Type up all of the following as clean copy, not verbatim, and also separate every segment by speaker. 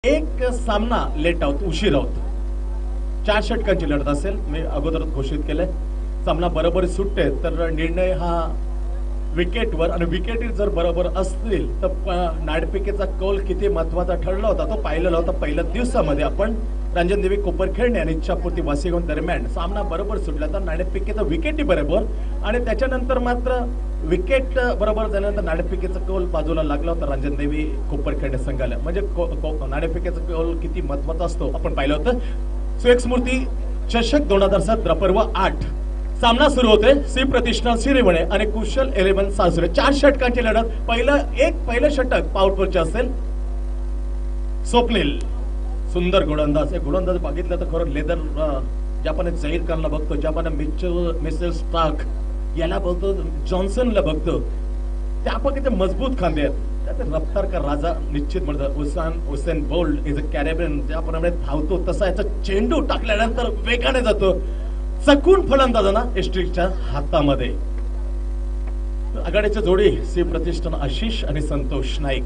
Speaker 1: एक सामना let out उशीर आउट 4 षटकांची लढत असेल. मी अगोदरच घोषित केलंय सामना बरोबर सुटते तर निर्णय हा विकेटवर आणि विकेट जर बरोबर असतील तर नाडपिकेचा कौल किती महत्वाचा ठरला होता तो पाहिलेला होता. पहिल्या दिवसामध्ये आपण रंजनदेवी कोपरखेडणे आणि इच्छापूर्ती वासेगाव दरम्यान सामना बरोबर सुटला तर नाणेफेकीचा विकेटही बरोबर आणि त्याच्यानंतर मात्र विकेट बरोबर झाल्यानंतर नाणेफेकीचा कौल बाजूला लागला होता रंजनदेवी कोपरखेडणे संघाला. म्हणजे नाणेफेकीचा कौल किती महत्वाचा असतो आपण पाहिलं होतं. सुएक स्मृती चषक 2017 पर्व 8 सामना सुरू होते. श्री प्रतिष्ठान श्रीवणे आणि कुशल 11 सासुरे 4 षटकांची लढत. पहिलं षटक पावरफुलचे असेल. स्वप्नील सुंदर गोलंदाज. गोलंदाज बघितलं तर खरं लेदर ज्या आपण जाहीर खानला बघतो, ज्या आपण मिचेल स्टार्क याला बघतो, जॉन्सनला बघतो, त्या आपण मजबूत खांदे आहेत. त्यात रफ्तार का राजा निश्चित म्हणतात. Usain Bolt is a Caribbean. ज्याप्रमाणे धावतो तसा याचा चेंडू टाकल्यानंतर वेगाने जातो. चकून फलंदाजांना एस्ट्रिकच्या हातामध्ये. आघाडीची जोडी श्री प्रतिष्ठान आशिष आणि संतोष नाईक.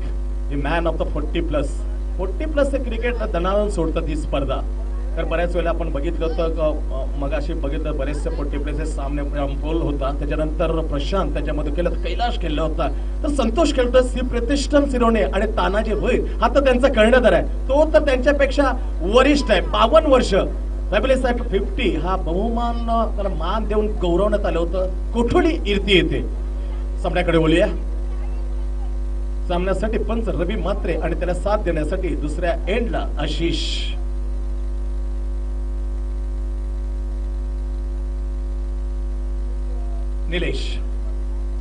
Speaker 1: हे मॅन ऑफ द 40+ हे क्रिकेट दणाणून सोडतात ही स्पर्धा. तर बऱ्याच वेळेला आपण बघितलं होतं मगाशी बघितलं बरेचसे 40+ सामने पोल होता. त्याच्यानंतर प्रशांत त्याच्यामध्ये केलं, कैलाश खेळला होता, तर संतोष खेळतोय श्री प्रतिष्ठान सिरोणे आणि तानाजी होईल हा तर त्यांचा कर्णधार आहे. तो तर त्यांच्यापेक्षा वरिष्ठ आहे. 52 वर्ष 50 हा बहुमान त्याला मान देऊन गौरवण्यात आलं होतं. कोठोली इरती येते. सामन्याकडे बोलूया. सामन्यासाठी पंच रवी मात्रे आणि त्याला साथ देण्यासाठी दुसऱ्या एंडला आशिष. निलेश.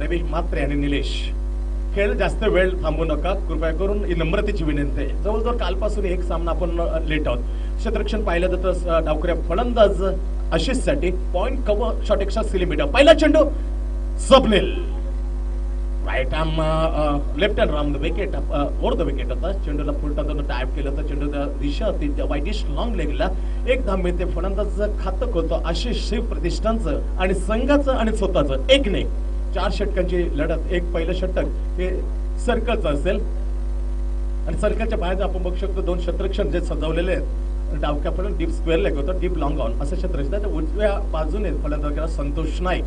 Speaker 1: रवी मात्रे आणि निलेश. खेळ जास्त वेळ थांबू नका कृपया करून ही नम्रतेची विनंती आहे. जवळजवळ कालपासून एक सामना आपण लेट आहोत. क्षेत्ररक्षण पाहिलं तर डावकऱ्या फलंदाज आशिष साठी पॉइंट कव्हर शॉट एक्स्ट्रा सिलिमीटर. पहिला चेंडू Swapnil right arm left hand round the wicket over the wicket होता. चेंडूला फुलटा टाईप केलं तर चेंडू दिशा होती वाईटिश लॉंग लेगला. एक धाव मिळते. फलंदाज खातं खोलतो आशिष शिव प्रतिष्ठानचं आणि संघाचं आणि स्वतःचं. 1-1 4 षटकांची लढत. एक पहिलं षटक हे सर्कलचं असेल आणि सर्कलच्या बाहेर आपण बघू शकतो 2 क्षेत्ररक्षण जे सजवलेले आहेत. डावक्यापर्यंत डीप स्क्वेअर लेग होतं, डीप लॉंग ऑन असं क्षेत्ररक्षण. उजव्या बाजूने फलंदाज संतोष नाईक.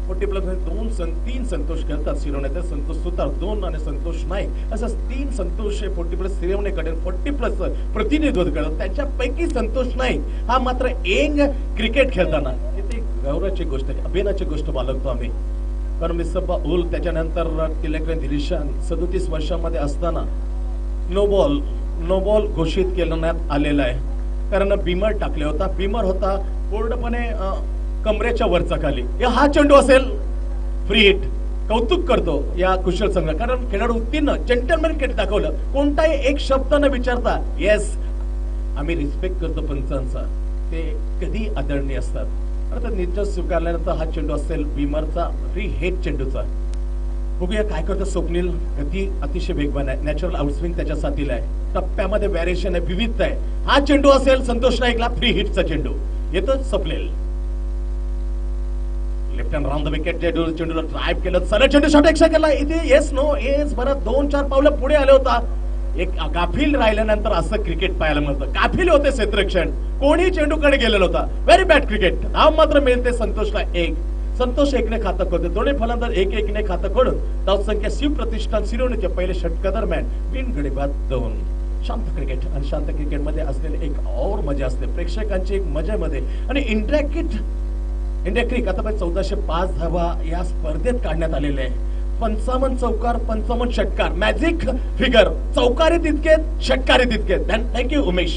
Speaker 1: 40+ 3 संतोष खेळतात शिरवण्याचे. संतोष सुतार 2 आणि संतोष नाईक असं 3 संतोष 40+ शिरवणेकडे 40+ प्रतिनिधित्व करतात. त्याच्यापैकी संतोष नाईक हा मात्र एंग क्रिकेट खेळताना किती गौरवाची गोष्ट आहे, अभिमानाची गोष्ट बाळगतो आम्ही. कारण मिसबा उल त्याच्यानंतर तिलकवेन दिलिशान 37 वर्षांमध्ये असताना नो बॉल घोषित करण्यात आलेला आहे. कारण बीमर टाकले होता. बीमर होता पूर्णपणे कमरेच्या वरचा खाली. हा चेंडू असेल फ्री हिट. कौतुक करतो या कुशल संघ. कारण खेळाडू उत्तीर्ण जेंटलमॅन क्रिकेट दाखवलं. कोणताही एक शब्द न विचारता येस आम्ही रिस्पेक्ट करतो पंचांचा. ते कधी आदरणीय असतात. आता निश्चित स्वीकारल्यानंतर हा चेंडू असेल बीमरचा फ्री हिट चेंडूचा. बघूया काय करतो स्वप्नील. गती अतिशय वेगवान आहे. नॅचरल आउटस्विंग त्याच्या साथीला आहे. टप्प्यामध्ये व्हॅरिएशन आहे, विविधता आहे. हा चेंडू असेल संतोष नाईकला फ्री हिटचा चेंडू. येतो Swapnil left hand round the wicket. चेंडूला ड्राईव्ह केलं. सरळ चेंडू शॉट एक्स्ट्रा केला. इथे येस नो येस बरं 2-4 पावलं पुढे आले होता. एक गाफील राहिल्यानंतर असं क्रिकेट पाहायला मिळतं. गाफील होते क्षेत्ररक्षण. कोणी चेंडूकडे गेलेला होता. Very bad cricket. धाव मात्र मिळते संतोषला 1. संतोष 1ने खातं खोलते. दोन्ही फलंदाज 1-1ने खातं खोलून धावसंख्या शिव प्रतिष्ठान शिरोणीच्या पहिले षटकादरम्यान बिनगडी बाद 2. शांत क्रिकेट आणि शांत क्रिकेटमध्ये असलेले एक और मजा असते. प्रेक्षकांची एक मजेमध्ये आणि इंडिया क्रिक आता 1405 धावा या स्पर्धेत काढण्यात आलेले आहे. 55 चौकार 55 षटकार. Magic figure. चौकारी तितके षटकारी तितके. थँक्यू उमेश.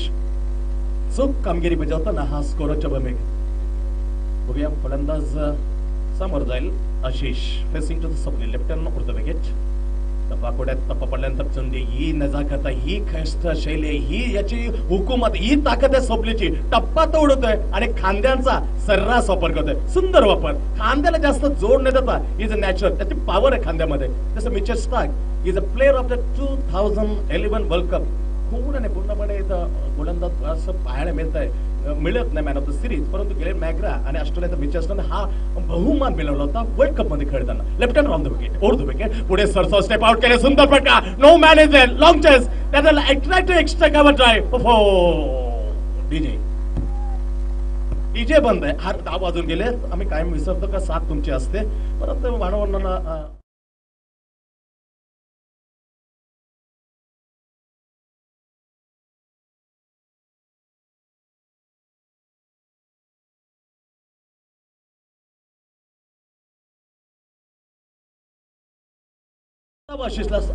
Speaker 1: चूक कामगिरी बजावताना हा स्कोरच्या भूमिकेत. बघूया फलंदाज समोर जाईल Ashish. Facing to the Swapnil left hand over the wicket. टप्पाकोड्यात टप्पा पडल्यानंतर चंडी ही नजाकत ही खस्त शैली ही याची हुकूमत ही ताकद आहे स्वप्नीलची. टप्पा तो उडवतोय आणि खांद्यांचा सर्रास वापर करतोय. सुंदर वापर. खांद्याला जास्त जोर न देता इज अ नॅचरल. त्याची पॉवर आहे खांद्यामध्ये. जसं Mitchell Starc is a player of the 2011 world cup. पूर्णपणे गोलंदाज असं पाहायला मिळत आहे. मिळत नाही मॅन ऑफ द सिरीज, परंतु गेलेन मॅग्रा आणि ऑस्ट्रेलियाचा मिचेल्सने हा बहुमान मिळवला होता वर्ल्ड कप मध्ये खेळताना. Left hand on the wicket, over the wicket, पुढे सरसो स्टेप आउट केले, सुंदर फटका, no man is there, long chase, त्याला एक्स्ट्रा कव्हर ड्राइव्ह, डीजे बंद आहे. हा 10 वाजून गेले. आम्ही कायम विसरतो का 7 तुमची असते, परंतु मानवांना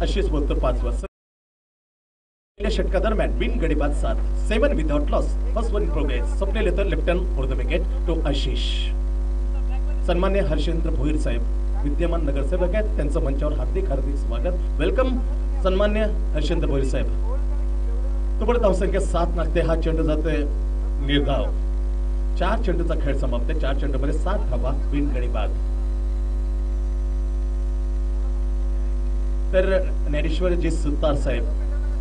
Speaker 1: आशिष बोलतो 5 वाजता. पहिल्या षटकादरम्यान बिन गडी बाद 7, 7 without loss, first one in progress. Swapnil तर left hand for the wicket to Ashish. सन्मान्य हर्षेंद्र भोईर साहेब विद्यमान नगरसेवक आहेत, त्यांचं मंचावर हार्दिक स्वागत. वेलकम सन्मान्य हर्षेंद्र भोईर साहेब. तुम्हाला धावसंख्या 7 लागते. हा चेंडू जातोय निर्धाव. 4 चेंडूचा खेळ समाप्त. 4 चेंडूमध्ये 7 धावा बिन गडी बाद. तर ज्ञानेश्वरजी सुतार साहेब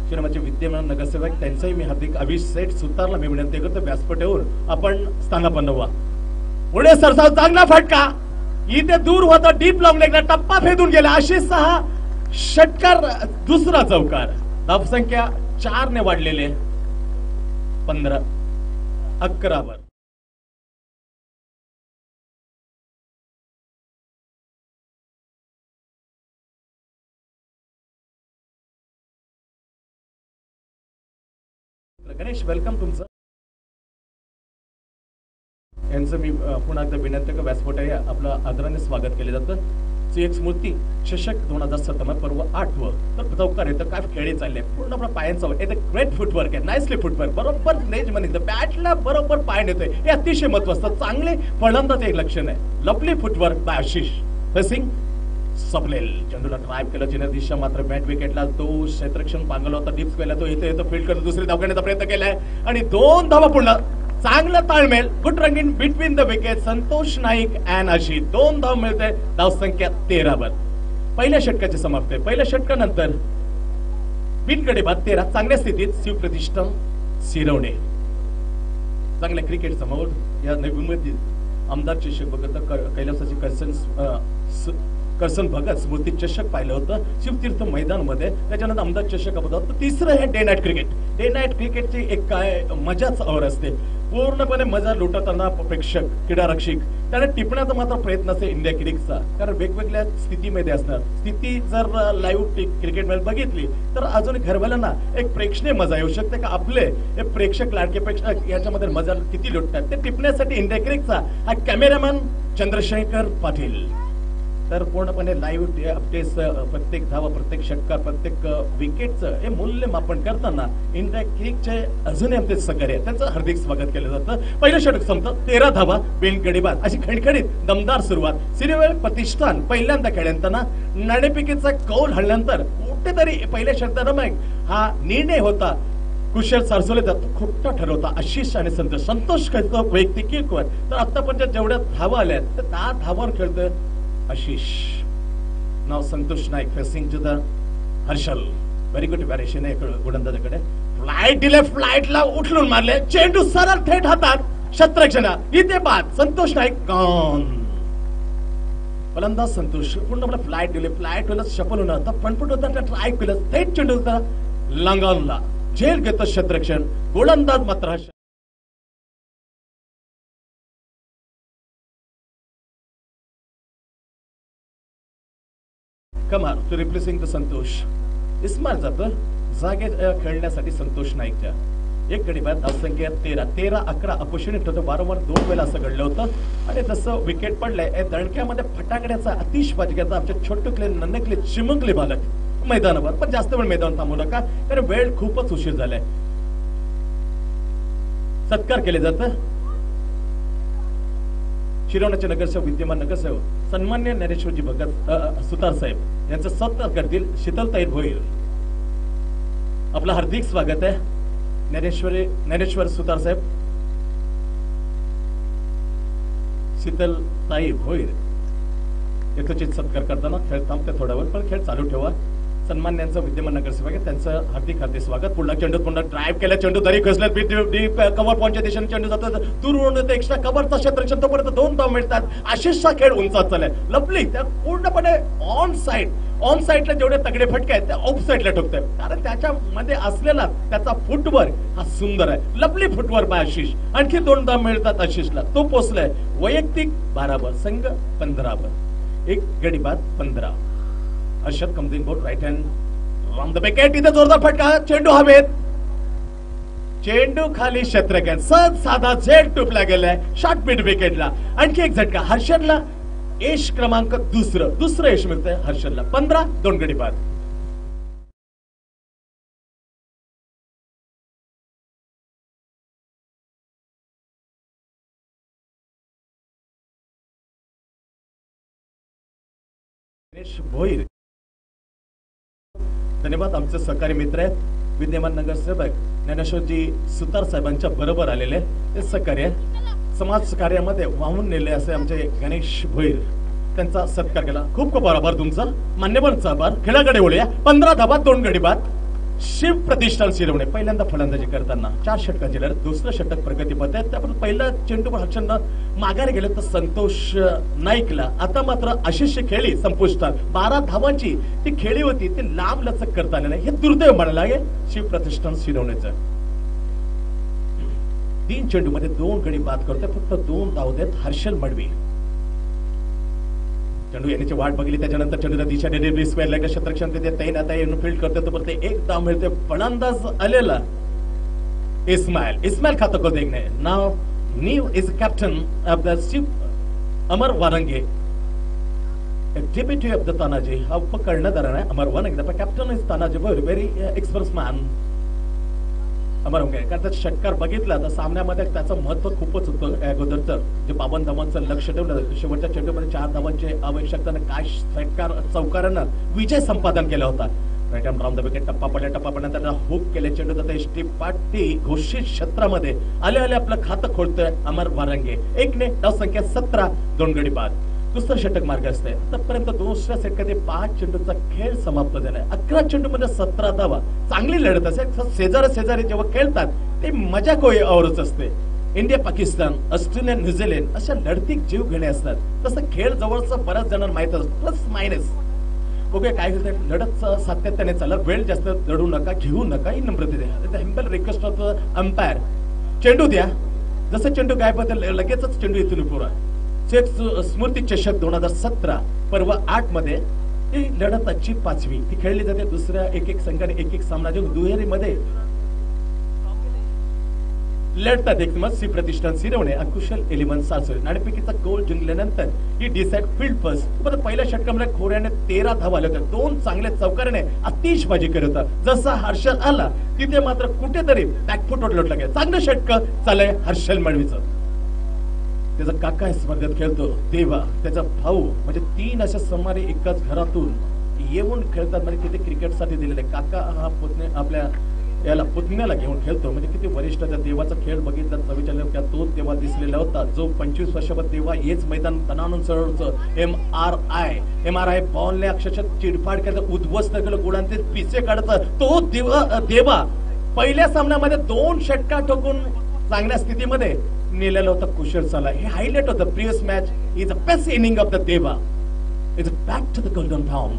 Speaker 1: श्रीरामाचे विद्यमान नगरसेवक, त्यांचाही मी हार्दिक अभिषेक सुतारला मी विनंती करतो व्यासपीठावर आपण स्थानापन्न व्हा. पुढे सरसाव, चांगला फटका, इथे दूर होता, डीप लॉंग लेगला टप्पा फेदून गेला. आशिष 6 षटकार, दुसरा चौकार. धावसंख्या 4 ने वाढलेले 15-11 वर. गणेश वेलकम तुमचं. यांचं मी पुन्हा एकदा विनंती का व्यासपीठ आहे आपलं आदराने स्वागत केले जातं. एक स्मृती चषक 2017 पर्व 8व. तर चौकार येतं, काय खेळी चालले, पूर्ण आपला पायांचा ग्रेट फुटवर्क आहे, नाईसली फुटवर्क, बरोबर नेज मध्ये बॅटला बरोबर पाय नेतोय, हे अतिशय महत्वाचं. चांगले फलंदाज एक लक्षण आहे. Lovely footwork by Ashish. Facing Swapnil, चेंडूला ड्राइव्ह केलं, जिने दिशा मात्र बॅट विकेटला तो क्षेत्ररक्षण पांगला होता, डीप स्क्वेअरला तो येतो फील्ड करतो, दुसरी धाव घेण्याचा प्रयत्न केलाय आणि 2 धावा पूर्ण. चांगला ताळमेळ, good running between the wicket. Santosh Naik and Ashish 2 धाव मिळते. धावसंख्या 13 वर. पहिल्या षटकाची समाप्ती. पहिल्या षटकानंतर बिनगडी बाद 13. चांगल्या स्थितीत शिवप्रतिष्ठान शिरवणे. चांगल्या क्रिकेट समोर या नवी मुंबईतील आमदार चषक बघत कैलासाची करसन भगत स्मृती चषक पाहिलं होतं शिवतीर्थ मैदानमध्ये. त्याच्यानंतर आमदार चषक होतं. तिसरं हे day night cricket. Day night क्रिकेटची एक काय मजाच और असते. पूर्णपणे मजा लुटताना प्रेक्षक, क्रीडारक्षक त्याने टिपण्याचा मात्र प्रयत्न असते इंडिया क्रिकेटचा, कारण वेगवेगळ्या स्थितीमध्ये असतात. स्थिती जर लाईव्ह क्रिकेट मॅच बघितली तर अजून घरवाल्यांना एक प्रेक्षणीय मजा येऊ शकते का आपले हे प्रेक्षक लाडके प्रेक्षक याच्यामध्ये मजा किती लुटतात ते टिपण्यासाठी इंडिया क्रिकेटचा हा कॅमेरामॅन चंद्रशेखर पाटील. तर पूर्णपणे लाईव्ह अपडेट्स, प्रत्येक धावा, प्रत्येक षटकार, प्रत्येक विकेटचं हे मूल्यमापन करताना इंडिया क्रिकेटचे अजूनही आमचे सहकारी आहेत, त्यांचं हार्दिक स्वागत केलं जातं. पहिलं षटक संपतं, 13 धावा बिनगडी बाद. अशी खणखणीत दमदार सुरुवात. सिरिवेल प्रतिष्ठान पहिल्यांदा खेळताना नाणेफेकीचा कौल हल्ल्यानंतर कुठेतरी पहिल्या षटकादरम्यान हा निर्णय होता कुशल सारसोलेचा, तो खोटा ठरवता. आशिष आणि संतोष खेळतो वैयक्तिक किकवर. तर आतापर्यंत जेवढ्या धावा आल्या तर 10 धावांवर खेळतोय आशिष. नाव Santosh Naik. Facing to the Harshal. Very good variation आहे गोलंदाजाकडे. फ्लाईट दिले, फ्लाईटला उठलून मारले, चेंडू सरळ थेट हातात क्षेत्ररक्षणा. इथे बाद. संतोष नाईक गॉन. फलंदाज संतोष पूर्ण फ्लाईट दिले, फ्लाईट सफल होणार होता, फणफूट होता, ट्राय केलं, थेट चेंडू होता लांगावला, झेल घेतो क्षेत्ररक्षण. गोलंदाज मात्र कमाल to replacing the Santosh. Ismail जातं जागे खेळण्यासाठी संतोष नाईकच्या. एक गडी बाद. धावसंख्या 13-11 अपॉर्च्युनिटी होतं. वारंवार 2 वेळा असं घडलं होतं आणि तसं विकेट पडलंय. दणक्यामध्ये फटाकड्याचा अतिशबाजी घेता आमचे छोटुकले नन्नकले चिमुकले बालक मैदानावर. पण जास्त वेळ मैदान थांबू नका कारण वेळ खूपच उशीर झालाय. सत्कार केले जातं. शिरवण्याचे नगरसेवक, विद्यमान नगरसेवक सन्मान्य ज्ञानेश्वरजी भगत सुतार साहेब यांचं सत्कार करतील शीतलताई भोईर. आपलं हार्दिक स्वागत आहे ज्ञानेश्वर सुतार साहेब. शीतलताई भोईर यथोचित सत्कार करताना खेळ थांबते थोडा वेळ, पण खेळ चालू ठेवा. सन्मान्यांचं विद्यमान नगरसेवक आहे त्यांचं हार्दिक हार्दिक स्वागत. पुढला चेंडू पुन्हा ड्राईव्ह केला, चेंडू दरी खचल्यात, डीप कव्हर पॉईंटच्या दिशेने चेंडू जातो, दूरवरून येतो एक्स्ट्रा कव्हरचा क्षेत्ररक्षण, तोपर्यंत 2 धाव मिळतात. आशिषचा खेळ उंचात चाललाय. लवली त्या पूर्णपणे ऑन साईडला जेवढे तगडे फटके आहेत ते ऑफ साईडला ठोकतोय, कारण त्याच्यामध्ये असलेला त्याचा फुटवर्क हा सुंदर आहे. Lovely footwork by Ashish. आणखी 2 धाव मिळतात आशिषला. तो पोचलाय वैयक्तिक 12 संघ 15 एक गडी बाद 15. Arshad Kamdin board right hand round the wicket. इथे जोरदार फटका, चेंडू हवेत, चेंडू खाली क्षेत्ररक्षण, सहज साधा झेड टुपला गेलाय शॉर्ट मिड विकेटला. आणखी एक झटका हर्षदला, यश क्रमांक दुसरं यश मिळतंय हर्षदला. 15 2 गडी बाद. भोईर धन्यवाद. आमचे सहकारी मित्र आहेत विद्यमान नगरसेवक ज्ञानेश्वरजी सुतार साहेबांच्या बरोबर आलेले ते सहकार्य समाज कार्यामध्ये वाहून नेले असे आमचे गणेश भोईर, त्यांचा सत्कार केला. खूप खूप आभार तुमचा, मान्यवरांचा आभार. खेळाकडे वळूया. 15 धावा 2 गडी बाद. शिव प्रतिष्ठान शिरवणे पहिल्यांदा फलंदाजी करताना 4 षटकांची लढत, दुसरं षटक प्रगतीपथ आहे. त्यापण पहिला चेंडू हर्षदनं माघारी गेले तर संतोष नाईकला. आता मात्र आशिषची खेळी संपुष्टात. 12 धावांची ती खेळी होती, ती लांब लचक करता आली नाही. हे दुर्दैव म्हणायला लागेल शिव प्रतिष्ठान शिरवण्याचं. 3 चेंडू मध्ये 2 गडी बाद करतोय, फक्त 2 धाव देत हर्षल मडवी. चेंडू येण्याची वाट बघितली, त्याच्यानंतर चेंडूला दिशा दिली, स्क्वेअर लेग क्षेत्ररक्षण ते तैन आता येऊन फील्ड करते, तो परत एक धाव मिळते. फलंदाज आलेला इस्माइल खातं को देखणे. नाव new is captain of the Shiv Amar Warange, deputy of the Tanaji. हा पकडण्यादार आहे Amar Warange, captain is Tanaji, very expert man Amar Warange. कारण त्याचा षटकार बघितला तर सामन्यामध्ये त्याचं महत्व खूपच होतं. अगोदरचं जे 52 धावांचं लक्ष ठेवलं, शेवटच्या चेंडूमध्ये 4 धावांचे आवश्यकताने काय षटकार चौकारानं विजय संपादन केला होता. Right hand round the wicket. टप्पा पडल्या त्यांना हुक केले, चेंडू जाते एसटी पाटी घोषित क्षेत्रामध्ये आले आपलं खातं खोलतोय अमर वारंगे. 1 ने धाव संख्या 17 2 गडी बाद. दुसरं षटक मार्ग असते. आतापर्यंत दुसऱ्या सेटमध्ये 5 चेंडूचा खेळ समाप्त झालाय. 11 चेंडू मध्ये 17 धावा. चांगली लढत असेल. शेजारी जेव्हा खेळतात ते मजा आवरच असते. इंडिया पाकिस्तान, ऑस्ट्रेलिया न्यूझीलंड अशा लढतीत जीव घेणे असतात. तसं खेळ जवळचं बऱ्याच जणांना माहित असतं, प्लस मायनस. ओके, काय होतं लढत सातत्याने चालला, वेळ जास्त लढू नका, घेऊ नका, ही नम्रता द्या. हिंबल रिक्वेस्ट ऑफ अंपायर. चेंडू द्या, जसं चेंडू गायब होते लगेचच चेंडू इथून पुरा. स्मृती चषक 2017 पर्व 8 मध्ये ही लढत आजची 5वी ती खेळली जाते. दुसऱ्या एक संघाने एक सामना जिंकून दुहेरीमध्ये लढतात. एक मग सी प्रतिष्ठान सिरवणे अकुशल 11 सासोळे नाणेफेकीचा गोल जिंकल्यानंतर ही डिसाइड फील्ड फर्स्ट. परत पहिल्या षटकामध्ये खोऱ्याने 13 धावा आल्या होत्या. 2 चांगल्या चौकाराने आतिषबाजी करत होता. जसा हर्षल आला तिथे मात्र कुठेतरी बॅकफुटवर लोटला गेला. चांगलं षटक चालय हर्षल मडवीचं. त्याचा काका स्पर्धेत खेळतो देवा, त्याचा भाऊ, म्हणजे 3 अशा समारी एकाच घरातून येऊन खेळतात. म्हणजे किती क्रिकेटसाठी दिलेले. काका हा आपल्या याला पुतण्याला घेऊन खेळतो, म्हणजे किती वरिष्ठ. त्या देवाचा खेळ बघितला तर विचारलं तो देवा दिसलेला होता जो 25 वर्षावर देवा हेच मैदान तणानुसार MRI बॉलने अक्षरशः चिडफाड केलं, उद्ध्वस्त केलं, गुणांचे पिसे काढत. तो देवा पहिल्या सामन्यामध्ये 2 षटका ठोकून चांगल्या स्थितीमध्ये नेलेला होता कुशल साला. हे हायलाइट होतं. Previous match is the best inning of the Deva. Is back to the golden found.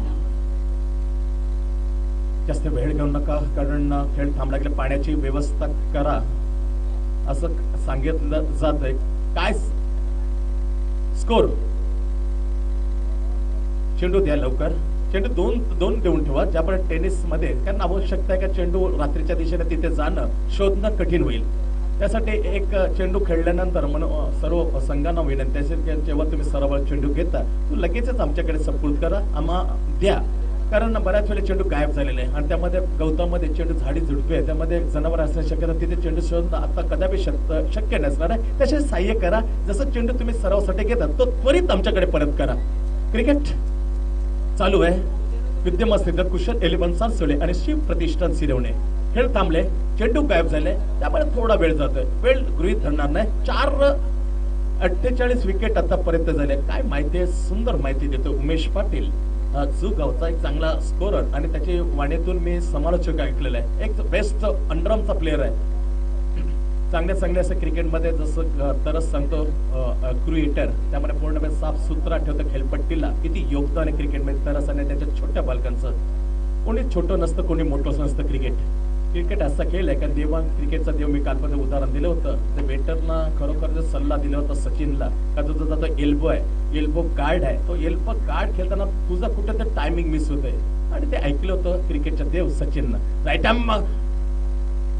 Speaker 1: जास्त वेळ घेऊ नका, कारण खेळ थांबला गेला. पाण्याची व्यवस्था करा असं सांगितलं जात आहे. काय स्कोर? चेंडू द्या लवकर. चेंडू दोन देऊन ठेवा. ज्याप्रमाणे टेनिस मध्ये कारण आवश्यकता आहे का चेंडू रात्रीच्या दिशेने तिथे जाणं शोधणं कठीण होईल. त्यासाठी एक चेंडू खेळल्यानंतर सर्व संघांना विनंती असेल की जेव्हा तुम्ही सरावात चेंडू घेता तो लगेचच आमच्याकडे सपोर्ट करा, आम्हा द्या. कारण बऱ्याच वेळेला चेंडू गायब झालेले आहे आणि त्यामध्ये गवतामध्ये चेंडू झाडी झुडपे आहे, त्यामध्ये जनावर असण्याची शक्यता. तिथे चेंडू शोधणं आता कदापि शक्य नसणार आहे. त्याचे सहाय्य करा. जसं चेंडू तुम्ही सरावासाठी घेता तो त्वरित आमच्याकडे परत करा. क्रिकेट चालू आहे. विद्यमान स्थितीत कुशल 11 सासोळे आणि शिव प्रतिष्ठान सिरवणे. खेळ थांबले, चेंडू गायब झाले, त्यामुळे थोडा वेळ जातोय. वेळ गृहीत धरणार नाही. 4:48 विकेट आतापर्यंत झाले. काय माहिती आहे? सुंदर माहिती देतो उमेश पाटील. गावचा एक चांगला स्कोरर आणि त्याची वाणीतून मी समालोचक ऐकलेला आहे. एक बेस्ट अंडरआर्मचा प्लेअर आहे. चांगल्या असं क्रिकेटमध्ये जसं तरच सांगतो क्रिएटर त्यामध्ये पूर्णपणे साफ सुथरा ठेवतं खेळपट्टीला. किती योगदान आहे क्रिकेटमध्ये तरस आणि त्याच्या छोट्या बालकांचं. कोणी छोटं नसतं, कोणी मोठं नसतं. क्रिकेट असा खेळ आहे का देवा क्रिकेटचा देव मी कालमध्ये उदाहरण दिलं होतं. ते बेटरना खरोखर जो सल्ला दिला होता सचिनला का तुझा जो एल्बो आहे, एल्बो गार्ड आहे, तो एल्बो गार्ड खेळताना तुझा कुठे तर टायमिंग मिस होतंय. आणि ते ऐकलं होतं क्रिकेटचा देव सचिननं. Right arm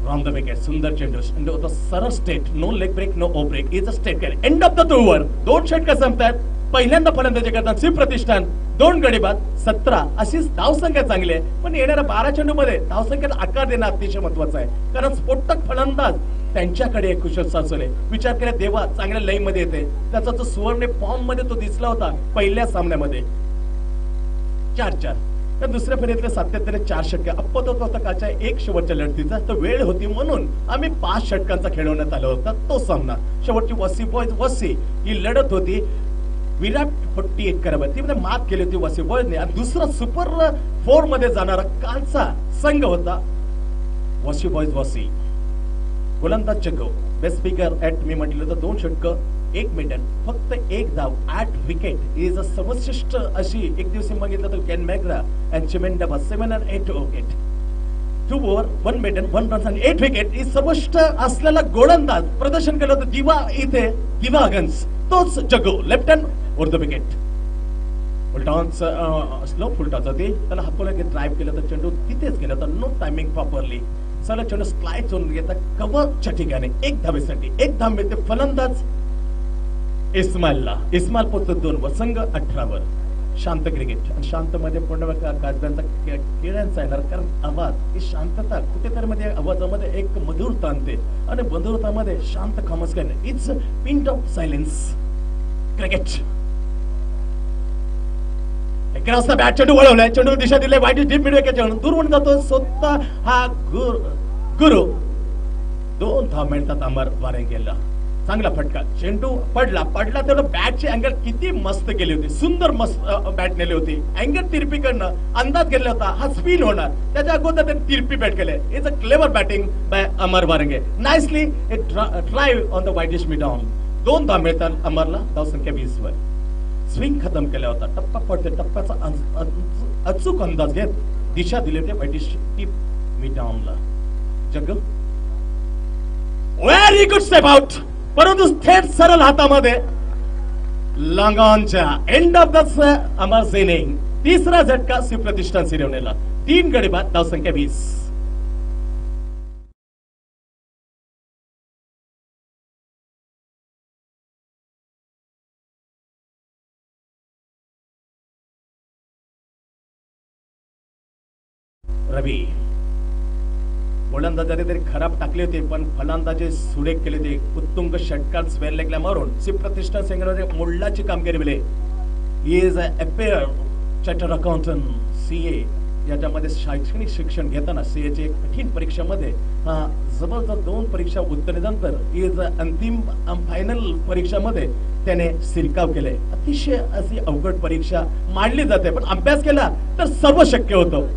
Speaker 1: from the wicket, सुंदर चेंडू होता सरळ straight, no leg break no ओ break, is a straight carry. End of the over 2 षटकं संपतात. पहिल्यांदा फलंदाजी करतात शिव प्रतिष्ठान. 2 गडी बाद 17 अशीच धावसंख्या चांगली आहे. पण येणाऱ्या 12 चेंडूमध्ये धावसंख्येला आकार देणं अतिशय महत्वाचं आहे. कारण स्फोटक फलंदाज त्यांच्याकडे कुशल सासोले. विचार केला देवा चांगल्या लई मध्ये येते. त्याचा जो सुवर्ण फॉर्म मध्ये तो दिसला होता पहिल्या सामन्यामध्ये 4-4. तर दुसऱ्या फेरीतले 77 षटके अपतत होता काच्या एक शेवटच्या लढतीचा. तर वेळ होती म्हणून आम्ही 5 षटकांचा खेळवण्यात आला होता तो सामना. शेवटची वसी ही लढत होती. विराट 48 करावं ती मध्ये मात केली होती वसी बॉयजने. आणि दुसरा सुपर 4 मध्ये जाणारा कालचा संघ होता वसी बॉयज वसी. गोलंदाज जगो बेस्ट स्पीकर ऍट मी म्हटलं तर 2 षटकं 1 मिनिट फक्त 1 धाव 8 विकेट इज अ सर्वश्रेष्ठ अशी एक दिवशी बघितलं तर केन मॅग्रा अँड चिमेंडा 7 and 8 wicket 2 over 1 minute 1 run आणि 8 विकेट ही सर्वश्रेष्ठ असलेला गोलंदाज प्रदर्शन केलं होतं दिवा इथे दिवागन्स. तोच Jago left hand over the wicket. Full tosses slow full tosses होती. त्याला हापोला ड्राईव्ह केलं तर चेंडू तिथेच गेला होता. No timing properly. चला चेंडू स्लाइड होऊन घेता कव्हरच्या ठिकाणी 1 धावेसाठी 1 धाव मिळते फलंदाज इस्माइलला. इस्माइल पोहोचतो 2 वर संघ 18 वर. शांत क्रिकेट आणि शांत मध्ये पूर्ण काजव्यांचा केळ्यांचा येणार. कारण आवाज ही शांतता कुठेतरी मध्ये आवाजामध्ये एक मधुरता आणते आणि मधुरतामध्ये शांत खामोश करणे it's pint of silence. Cricket एका बॅट चेंडू वळवलाय. चेंडू दिशा दिले वाईट डीप मिड विकेट दूर म्हणून जातो. स्वतः हा गुरु 2 धाव मिळतात अमर वारेंगेला. चांगला फटका चेंडू पडला तेवढं बॅटची अँगल किती मस्त केली होती. सुंदर मस्त बॅट नेली होती. अँगल तिरपीकडनं अंदाज घेतला होता हा स्पिन होणार. त्याच्या अगोदर त्यांनी तिरपी बॅट केले. It's a clever batting by Amar Warange. Nicely drive on the widish mid on. 2 धाव मिळतात अमरला. धावसंख्या 20 वर. स्विंग खतम केला होता. टप्पा पडते टप्प्याचा अचूक अंदाज घेत दिशा दिली होती वाईडिश टीप मिड ऑनला. जग व्हेरी गुड स्टेप आउट. परंतु थेट सरळ हातामध्ये लॉंगॉनच्या end of the Amar inning. तिसरा झटका शिव प्रतिष्ठान सिरवणेला. 3 गडी बाद धावसंख्या 20. रवी गोलंदाजाने तरी खराब टाकले होते पण फलंदाजे सुरेख केले होते. उत्तुंग षटकार स्वेअर लेगला मारून शिव प्रतिष्ठान संघाने मोडलाची कामगिरी मिळेल. He is appear chartered accountant CA. याच्यामध्ये शैक्षणिक शिक्षण घेताना CAची एक कठीण परीक्षेमध्ये जवळजवळ 2 परीक्षा उत्तरेनंतर इज अंतिम फायनल परीक्षामध्ये त्याने शिरकाव केले. अतिशय अशी अवघड परीक्षा मांडली जाते पण अभ्यास केला तर सर्व शक्य होतं.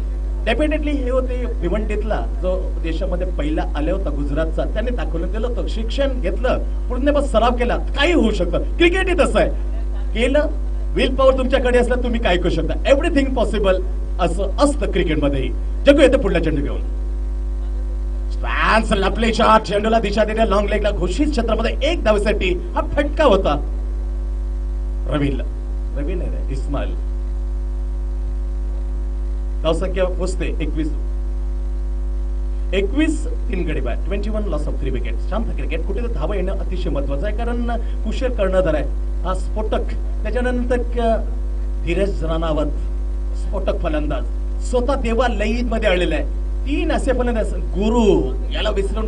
Speaker 1: डेफिनेटली हे होते भिवंडीतला जो देशामध्ये पहिला आले होता गुजरातचा. त्याने दाखवलं दिलं होतं शिक्षण घेतलं पूर्ण सराव केला काही होऊ शकतं. क्रिकेट ही तसं आहे. केलं विल पॉवर तुमच्याकडे असलं तुम्ही काय करू शकता. एव्हरीथिंग पॉसिबल असं असतं क्रिकेटमध्येही. जगू येते पुढला चेंडू घेऊन. स्टॅन्स लपले शॉट. चेंडूला दिशा देण्या लॉंग लेगला घोषित क्षेत्रामध्ये 1 धावेसाठी हा फटका होता. रवी नाही इस्माइल. धावसंख्या पोचते 21. 3 गडी बाद 21 लॉस ऑफ 3 विकेट. शांत क्रिकेट कुठे धावा येणं अतिशय महत्वाचं आहे कारण कुशल कर्णधार आहे हा स्फोटक. त्याच्यानंतर धीरज राणावत स्फोटक फलंदाज स्वतः देवा लईद मध्ये आलेला आहे. 3 असे फलंदाज गुरु याला विसरून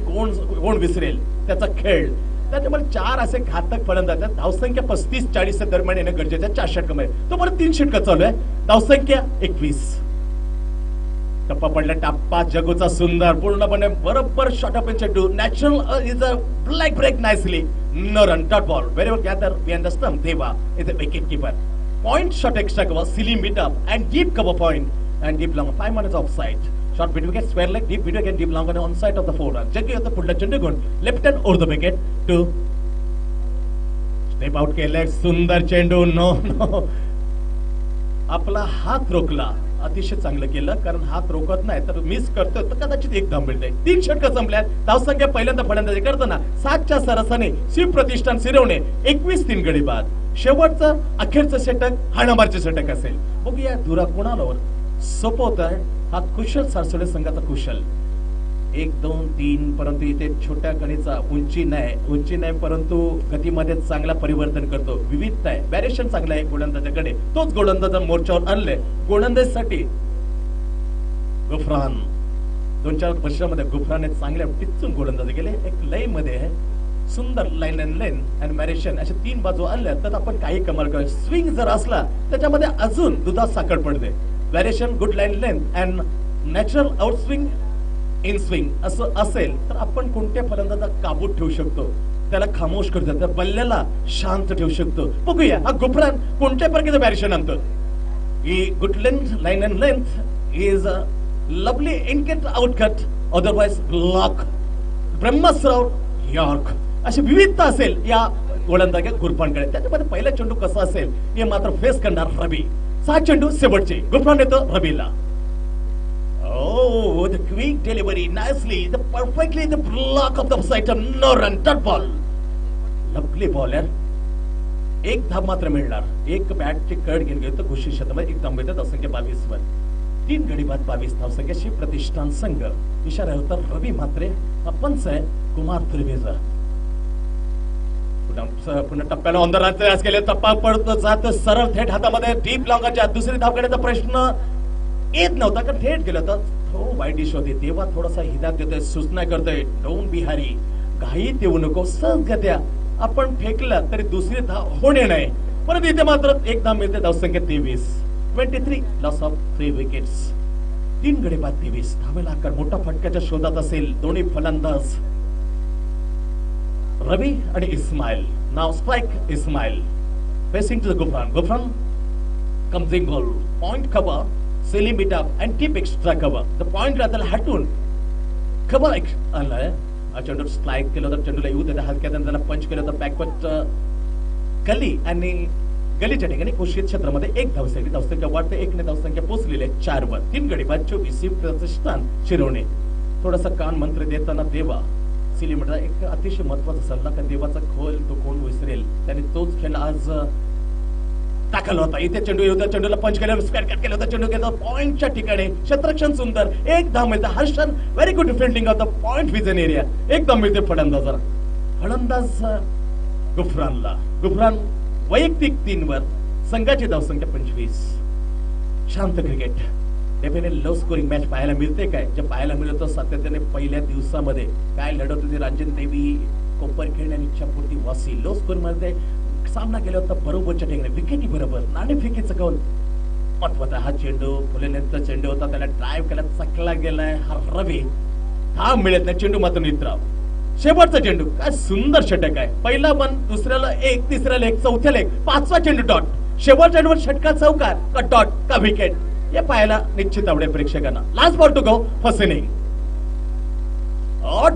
Speaker 1: कोण विसरेल त्याचा खेळ. त्याच्यामुळे 4 असे घातक फलंदाज आहेत. धावसंख्या 35-40 दरम्यान येणं गरजेचं आहे. 4 षटकामध्ये तो परत 3 षटकं चालू आहे. धावसंख्या 21. टप्पा पडला. टप्पा जगूचा सुंदर पूर्णपणे बरोबर शॉट ऑफ चेंडू. Natural is a black break nicely. No run dot ball. Very well gather behind the stump. Deva is a wicket keeper. point shot extra cover, silly meet up and deep cover point and deep long 5 minutes offside. Short mid wicket, square leg, deep wicket and deep long on side of the forward. Jaggi होता पुढला चेंडू घेऊन left hand over the wicket to step out केले. सुंदर चेंडू. No आपला हात रोखला. अतिशय चांगलं केलं कारण हात रोकत नाही तर मिस करतोय तर कदाचित एक धाव मिळते. 3 षटकं संपल्यात. धावसंख्या पहिल्यांदा फलंदाजी करताना 7च्या सरासरीने शिव प्रतिष्ठान शिरवणे 21-3 गडी बाद. शेवटचं अखेरचं षटक हाणामारचे षटक असेल. बघूया धुरा कोणावर सोपवत आहे. हा कुशल सारसोडे संघाचा कुशल 1 2 3 परंतु इथे छोट्या गणीचा उंची नाही परंतु गतीमध्ये चांगला परिवर्तन करतो. विविधता आहे. व्हॅरिएशन चांगलं आहे गोलंदाजाकडे. तोच गोलंदाज मोर्चावर आणले. गोलंदाजीसाठी गुफरान 2-4 वर्षामध्ये गुफराने चांगल्या टिचून गोलंदाजी केले. एक लय मध्ये आहे सुंदर line and lane and variation अशा 3 बाजू आणल्या तर आपण काही कमाल करू. स्विंग जर असला त्याच्यामध्ये अजून दुधात साखर पडते. Variation good line length and natural out swing in swing असं असेल तर आपण कोणत्या फलंदाजाला काबूत ठेवू शकतो. त्याला खामोश करू शकतो. बल्ल्याला शांत ठेवू शकतो. बघूया हा गुफरान कोणत्या प्रकारचं व्हॅरिएशन आणतो. ही good length line and length is a lovely incut outcut otherwise block ब्रह्मस्राव यॉर्क अशी विविधता असेल या गोलंदाजा गुरफानकडे. त्याच्यामध्ये पहिला चेंडू कसा असेल हे मात्र फेस करणार रवी. 7 चेंडू शेवटचे. गुफरान येतो रवीला. Oh, the quick delivery, nicely, the perfectly the block of the side, no run, dot ball. Lovely bowler. एक धाव मात्र मिळणार. एक बॅटची कड घेऊन गेलो तर घोषित क्षेत्रामध्ये एक धाव मिळते. धावसंख्या 22 वर. 3 गडी बाद 22 धावसंख्या. शिव प्रतिष्ठान संघ इशारा होता रवी मात्रे. पंच आहे कुमार त्रिवेजा. पुन्हा टप्प्याला ऑन द रन प्रयास केले. टप्पा पडतो जातो सरळ थेट हातामध्ये डीप लॉंगाच्या दुसरी धाव घेण्याचा प्रश्न येत नव्हता कारण थेट गेलं तर हो वाईट डिश होते. तेव्हा थोडासा हिदायत देतोय सूचना करतोय डोंट बी हरी. घाई देऊ नको. सहजगत्या आपण फेकलं तरी दुसरी धाव होणे नाही. परंतु इथे मात्र एक धाव मिळते. धावसंख्या 23 लॉस ऑफ 3 विकेट्स. 3 गडी बाद 23 धावेला आकार मोठा फटक्याच्या शोधात असेल दोन्ही फलंदाज रवी आणि इस्माईल. नाव strike Ismail facing to the Gufran. Gufran comes in goal. Point cover, silly meet up and keep extra cover. The point राहताना हटून cover आलाय. चेंडू स्ट्राइक केलं तर चेंडूला येऊ देता हलक्यात त्याला पंच केलं तर बॅकवर्ड गली आणि गलीच्या ठिकाणी घोषित क्षेत्रामध्ये एक धावसंख्या. धावसंख्या वाढते. 1 ने धावसंख्या पोहोचलेली आहे 4 वर. 3 गडी बाद 24 प्रतिष्ठान शिरवणे. थोडासा कान मंत्र देताना देवा सिली म्हटलं एक अतिशय महत्वाचा सल्ला का देवाचा खोल तो कोण विसरेल. त्याने तोच खेळ आज टाकला होता. इथे चेंडू येऊ द्या. चेंडूला पंच केलं स्क्वेअर कट केलं होतं. चेंडू घेतो पॉइंटच्या ठिकाणी. क्षेत्ररक्षण सुंदर. एक धाव मिळते. Harshan very good defending of the point vision area. एक धाव मिळते फलंदाजाला. फलंदाज गुफरानला. गुफरान वैयक्तिक 3 वर. संघाची धावसंख्या 25. शांत cricket. Definitely low scoring match पाहायला मिळते काय. जे पाहायला मिळत सातत्याने पहिल्या दिवसामध्ये काय लढत होती रांजन देवी कोपरखेड आणि इच्छापूर्ती वासी. लो स्कोर मध्ये सामना केला होता बरोबरच्या ठिकाणी. विकेटी बरोबर. नाणेफेकीचा कौल महत्वाचा. हा चेंडू फुलेनेचा चेंडू होता. त्याला ड्राईव्ह केला चकला गेलाय. हा रवी धाव मिळत नाही. चेंडू मात्र निद्राव. शेवटचा चेंडू काय सुंदर षटक आहे. पहिला बन दुसऱ्याला 1 तिसऱ्याला 1 चौथ्याला 1 5वा चेंडू डॉट. शेवटच्या चेंडूवर षटका चौकार का डॉट का विकेट हे पाहायला निश्चित आवडेल प्रेक्षकांना. Last ball to go first inning.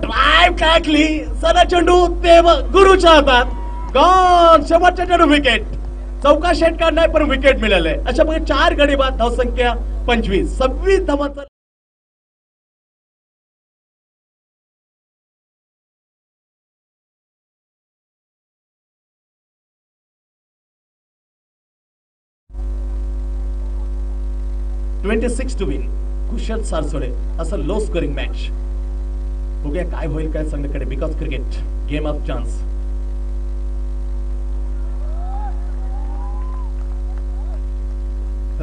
Speaker 1: Drive टाकली. सरा चेंडू देव गुरुच्या हातात. गॉन. शेवटच्या चेंडू विकेट. चौका षटकार नाही पण विकेट मिळाले. अशा प्रकारे 4 गडी बाद धावसंख्या 25. 26 धावांचा (26 to win). कुशल सारसोडे असं लो स्कोरिंग मॅच. बघूया काय होईल काय संघाकडे. Because cricket game of chance.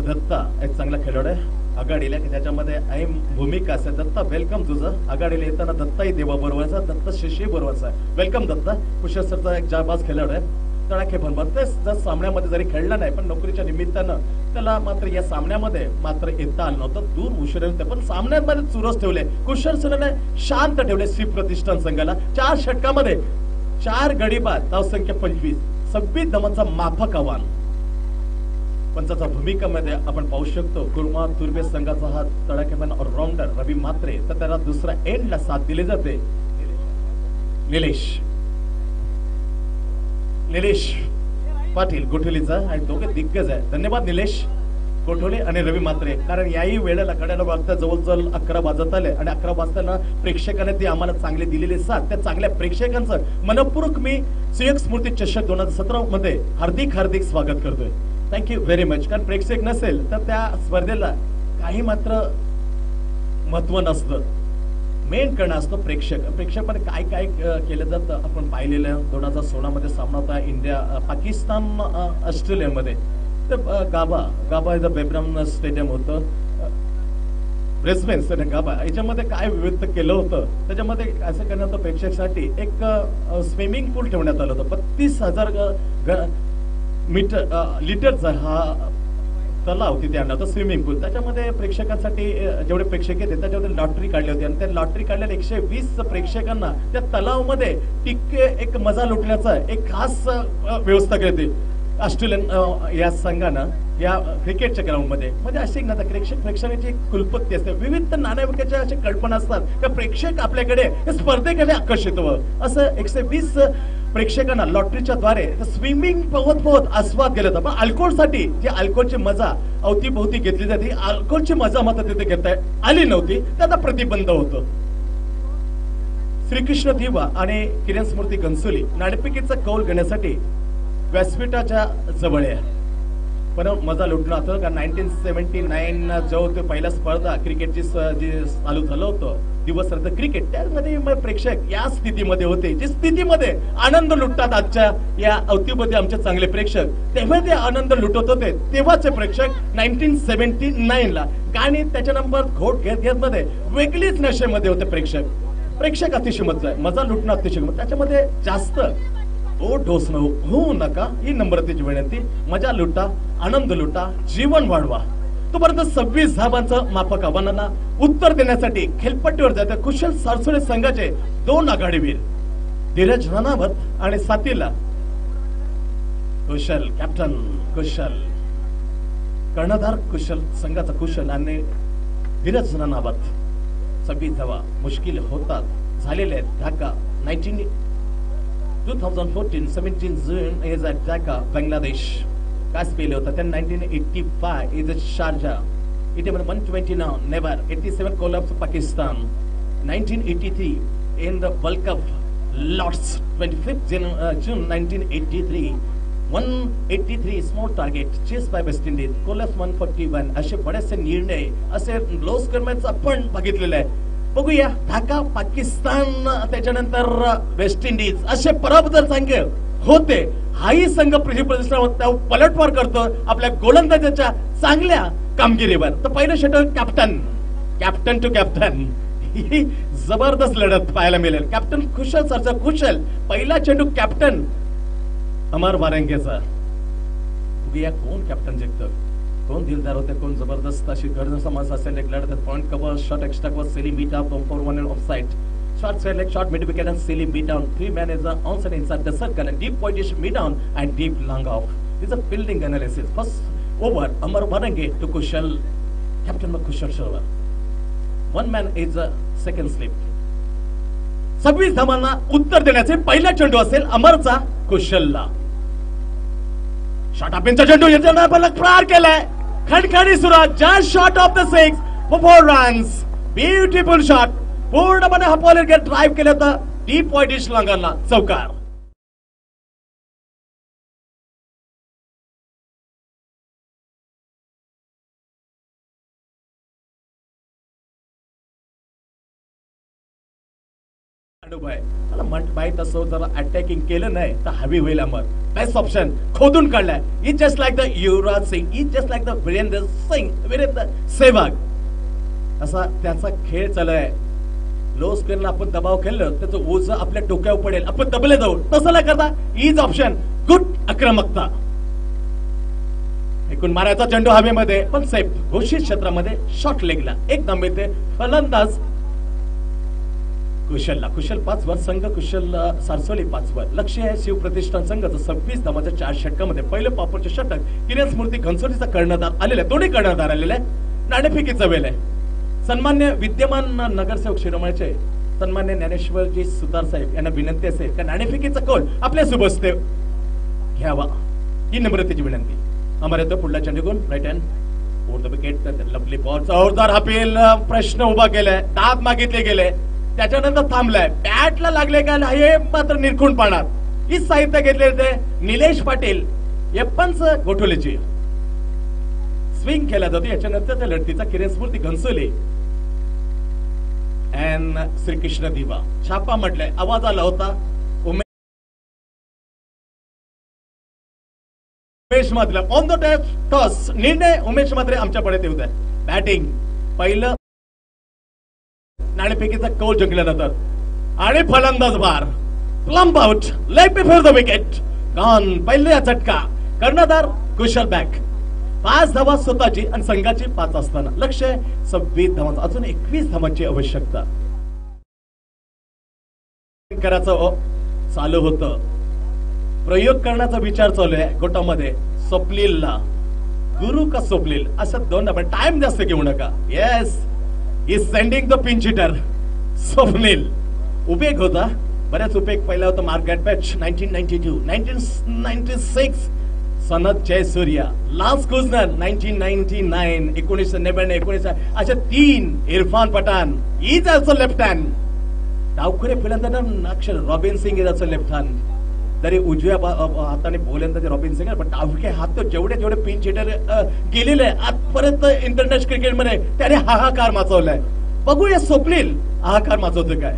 Speaker 1: Datta एक चांगला खेळाडू आहे आघाडीला की त्याच्यामध्ये अहम भूमिका असेल. दत्ता वेलकम तुझं. आघाडीला येताना दत्ताही देवा बरोबरचा. दत्ता शिष्य बरोबरचा आहे. वेलकम दत्ता. कुशल सरचा एक जाबाज खेळाडू आहे. तडाखे पण बघतेस जर सामन्यामध्ये जरी खेळला नाही पण नोकरीच्या निमित्तानं त्याला मात्र या सामन्यामध्ये मात्र येता आलं नव्हतं. दूर उशिरा होते पण सामन्यामध्ये चुरस ठेवले. कुशल सरने शांत ठेवले शिव प्रतिष्ठान संघाला. 4 षटकामध्ये 4 गडी बाद धावसंख्या 25. 26 धावांचा माफक आव्हान. पंचाच्या भूमिकेमध्ये आपण पाहू शकतो कुर्मा तुर्बे संघाचा हा तडाखेबाज ऑलराऊंडर रवी म्हात्रे, तर त्याला दुसऱ्या एंडला साथ दिली जाते निलेश पाटील गोठवलीचा, आणि दोघे दिग्गज आहे. धन्यवाद निलेश गोठवले आणि रवी म्हात्रे, कारण याही वेळेला कड्याला वाजता जवळजवळ 11 वाजत आले आणि 11 वाजताना प्रेक्षकांनी ती आम्हाला चांगले दिलेले साथ, त्या चांगल्या प्रेक्षकांचं मनपूर्वक मी सुयोग स्मृती चषक 2017 मध्ये हार्दिक स्वागत करतोय. Thank you very much. कारण प्रेक्षक नसेल तर त्या स्पर्धेला काही मात्र महत्व नसतं. मेन करणं असतं प्रेक्षकमध्ये काय काय केलं जातं आपण पाहिलेलं. 2016 मध्ये सामना होता इंडिया पाकिस्तान ऑस्ट्रेलियामध्ये. तर गाबा इथं बेब्राम स्टेडियम होतं, ब्रिस्बेन स्टेडियम गाबा. याच्यामध्ये काय विविध केलं होतं, त्याच्यामध्ये असं करण्यात होतं प्रेक्षकांसाठी एक स्विमिंग पूल ठेवण्यात आलं होतं. 32,000 लिटरचा हा तलाव तिथे आणला होता, स्विमिंग पूल. त्याच्यामध्ये प्रेक्षकांसाठी जेवढे प्रेक्षक येते त्याच्यामध्ये लॉटरी काढली होती आणि त्या लॉटरी काढलेल्या 120 प्रेक्षकांना त्या तलावामध्ये टिक्के एक मजा लुटण्याचा एक खास व्यवस्था केली होती ऑस्ट्रेलियन या संघानं या क्रिकेटच्या ग्राउंडमध्ये. म्हणजे अशी ना प्रेक्षकांची कुलपत्ती असते, विविध नाण्याविकाच्या अशा कल्पना असतात का प्रेक्षक आपल्याकडे स्पर्धेकडे आकर्षित व्हावं. असं 120 प्रेक्षकांना लॉटरीच्या द्वारे स्विमिंग पोहत आस्वाद गेला होता. पण अल्कोहोलसाठी जी अल्कोहोलची मजा अवतीभोवती घेतली जाते, अल्कोहोलची मजा मात्र तिथे घेता आली नव्हती, त्याचा प्रतिबंध होतो. श्रीकृष्ण दिवा आणि किरण स्मृती गंसुली नाणेफेकीचा कौल घेण्यासाठी व्यासपीठाच्या जवळ आहे. पण मजा लुटला होतं का 1979 जेव्हा पहिला स्पर्धा क्रिकेटची जी चालू झालं होतं दिवस रात्र क्रिकेट, त्यामध्ये प्रेक्षक या स्थितीमध्ये होते, जी स्थितीमध्ये आनंद लुटतात आजच्या या अवतीमध्ये आमचे चांगले प्रेक्षक, तेव्हा ते आनंद लुटत होते. तेव्हाचे प्रेक्षक 1979 ला गाणी त्याच्या नंबर घोट घेत मध्ये वेगळीच नशेमध्ये होते प्रेक्षक अतिशय मजा लुटणं अतिशय. त्याच्यामध्ये जास्त डोस होऊ नका ही नम्रतेची विनंती. मजा लुटा, आनंद लुटा, जीवन वाढवा. तोपर्यंत 26 धावांचं माफक आव्हानांना उत्तर देण्यासाठी खेळपट्टीवर जाते कुशल सरसोडे संघाचे 2 आघाडीवीर धीरज राणावत आणि साथीला कुशल कॅप्टन कुशल कर्णधार कुशल संघाचा कुशल आणि धीरज राणावत. 26 धावा मुश्किल होतात झालेले आहेत. Dhaka 2014-17 June is at Dhaka, Bangladesh. काय स्पेल होता त्या 1985 is at Sharjah. 129 never. 87 collapse Pakistan. 1983 in the World Cup Lords. 25th June 1983. 183 small target chased by West Indies. Collapse 141. असे बरेचसे निर्णय असे लॉस करण्याचं आपण बघितलेलं आहे. बघूया ढाका पाकिस्तान त्याच्यानंतर वेस्ट इंडिज असे पराभूत संघ होते. हाही संघ प्रदर्शनावर पलटवार करतो आपल्या गोलंदाजाच्या चांगल्या कामगिरीवर. तर पहिलं षटक कॅप्टन टू कॅप्टन ही जबरदस्त लढत पाहायला मिळेल. कॅप्टन कुशल सरचा कुशल पहिला चेंडू कॅप्टन अमर वारंगेचा. बघूया कोण कॅप्टन जिंकतं, कोण दिलदार होते, कोण जबरदस्त अशी गरज समाज असेल. एक लढत point cover shot extra cover silly beat out for 1 off side shot select shot mid wicket and silly beat down. 3 man is on side inside the circle and deep point is mid down and deep long off. This is a fielding analysis. First over Amar Warange to Kushal, captain of Kushal Sharma. 1 man is a second slip. 26 धावांना उत्तर देण्याचे पहिला चेंडू असेल अमरचा कुशलला. Shot अपिनचा चेंडू याच्यानं आपण प्रहार केलाय. खणखणी सुरुवात, just shot of the 6 for 4 runs. Beautiful shot पूर्णपणे हपॉले गेट ड्राइव्ह केलं होतं डीप पॉइंट इश लॉंगरला चौकार. मला माहित असो जरा अटॅकिंग केलं नाही तर हवी होईल अमर. बेस्ट ऑप्शन खोदून काढलाय. Is just like the Yuvraj Singh, is just like the Virender Sehwag. असा त्याचा खेळ चालू आहे. लो स्क्रीनला आपण दबाव खेळलं त्याचं ओझ आपल्या डोक्यावर पडेल, आपण दबले जाऊ. तसं न करता इज ऑप्शन गुड आक्रमकता. एकूण मारायचा चेंडू हवेमध्ये पण सेफ घोषित क्षेत्रामध्ये शॉर्ट लेगला एक धांबेते फलंदाज कुशल 5 वर, संघ कुशल सारसोली 5 वर. लक्ष आहे शिवप्रतिष्ठान संघाचं 26 धावाच्या 4 षटकामध्ये पहिलं पॉपरचे षटक किरण स्मृती घनसोलीचा कर्णधार आलेला आहे. दोन्ही कर्णधार आलेले आहे. नाणेफेकीचा वेळ आहे. सन्मान्य विद्यमान नगरसेवक शिरोमणीचे सन्मान्य ज्ञानेश्वरजी सुतार साहेब यांना विनंती असेल का नाणेफेकीचा कौल आपल्या सुबस्ते घ्यावा, ही नम्रतेची विनंती. आम्हाला तो पुढला चेंडू right hand over the wicket. Lovely ball, जोरदार अपील. प्रश्न उभा केलाय, दाद मागितले गेले, त्याच्यानंतर थांबलाय. बॅटला लागले का हे मात्र निरखून पाहणार. ही साहित्य घेतले ते निलेश पाटील एप्पन्स गोठोलेची स्विंग केला जातो. याच्यानंतर त्या लढतीचा किरण स्मृती घनसोली अँड श्रीकृष्ण दिवा छापा म्हटलंय. आवाज आला होता उमेश मात्रे ऑन द टॉस. निर्णय उमेश मात्रे आमच्याकडे येऊ द्या. बॅटिंग पहिलं नाणेफेकीचा कौल जिंकल्यानंतर आणि फलंदाज बार plumb out leg before the wicket gone. पहिला झटका कर्णधार कुशल बॅक. 5 धावा स्वतःची आणि संघाची 5 असताना लक्ष 26 धावांचा अजून 21 धावांची आवश्यकता करायचं चालू होतं. प्रयोग करण्याचा विचार चालू आहे गोटामध्ये. स्वप्नीलला गुरु का स्वप्नील असं दोन आपण टाइम जास्त घेऊ नका. Yes is sending the pinch hitter. Swapnil उपेग होता, बऱ्याच उपेग. पहिला होता Margaret patch 1992, 1996 Sanath Jayasuriya, last कुजनर 1999, 1999 अशा 3. Irfan Pathan is also left hand. डावखुरे फलंदाज Akshar Robin Singh is also left hand. जरी उजव्या हाताने बोलंदाज रॉबिन सिंग पण डावके हात जेवढे पिंच हिटर गेलेले आजपर्यंत इंटरनॅशनल क्रिकेटमध्ये त्याने हाहाकार माजवलाय. बघूया स्वप्नील हाहाकार माजवतो काय.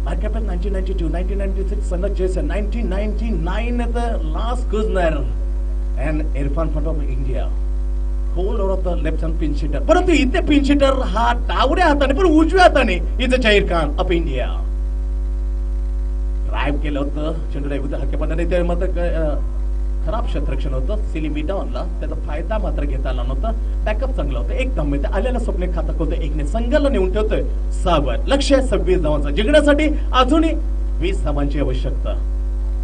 Speaker 1: Market 1992, 1996 Sanath Jayasuriya, 1999 the last Klusener and Irfan Pathan of India, whole of the left hand pinch hitter. परंतु इथे पिंच हिटर हा डावऱ्या हाताने पण उजव्या हाताने इथे जाहीर खान ऑफ इंडिया ड्राईव्ह केलं होतं. चेंडूला उद्या हक्केपणाने ते मात्र खराब क्षेत्ररक्षण होतं. सिलिमी डाऊनला त्याचा फायदा मात्र घेता आला नव्हता. बॅकअप चांगला होता. एक धाव मिळते आलेला स्वप्ने खातं होतं. एकने संघाला नेऊन ठेवतोय 6 वर. लक्ष 26 धावांचा जिंकण्यासाठी अजूनही 20 धावांची आवश्यकता.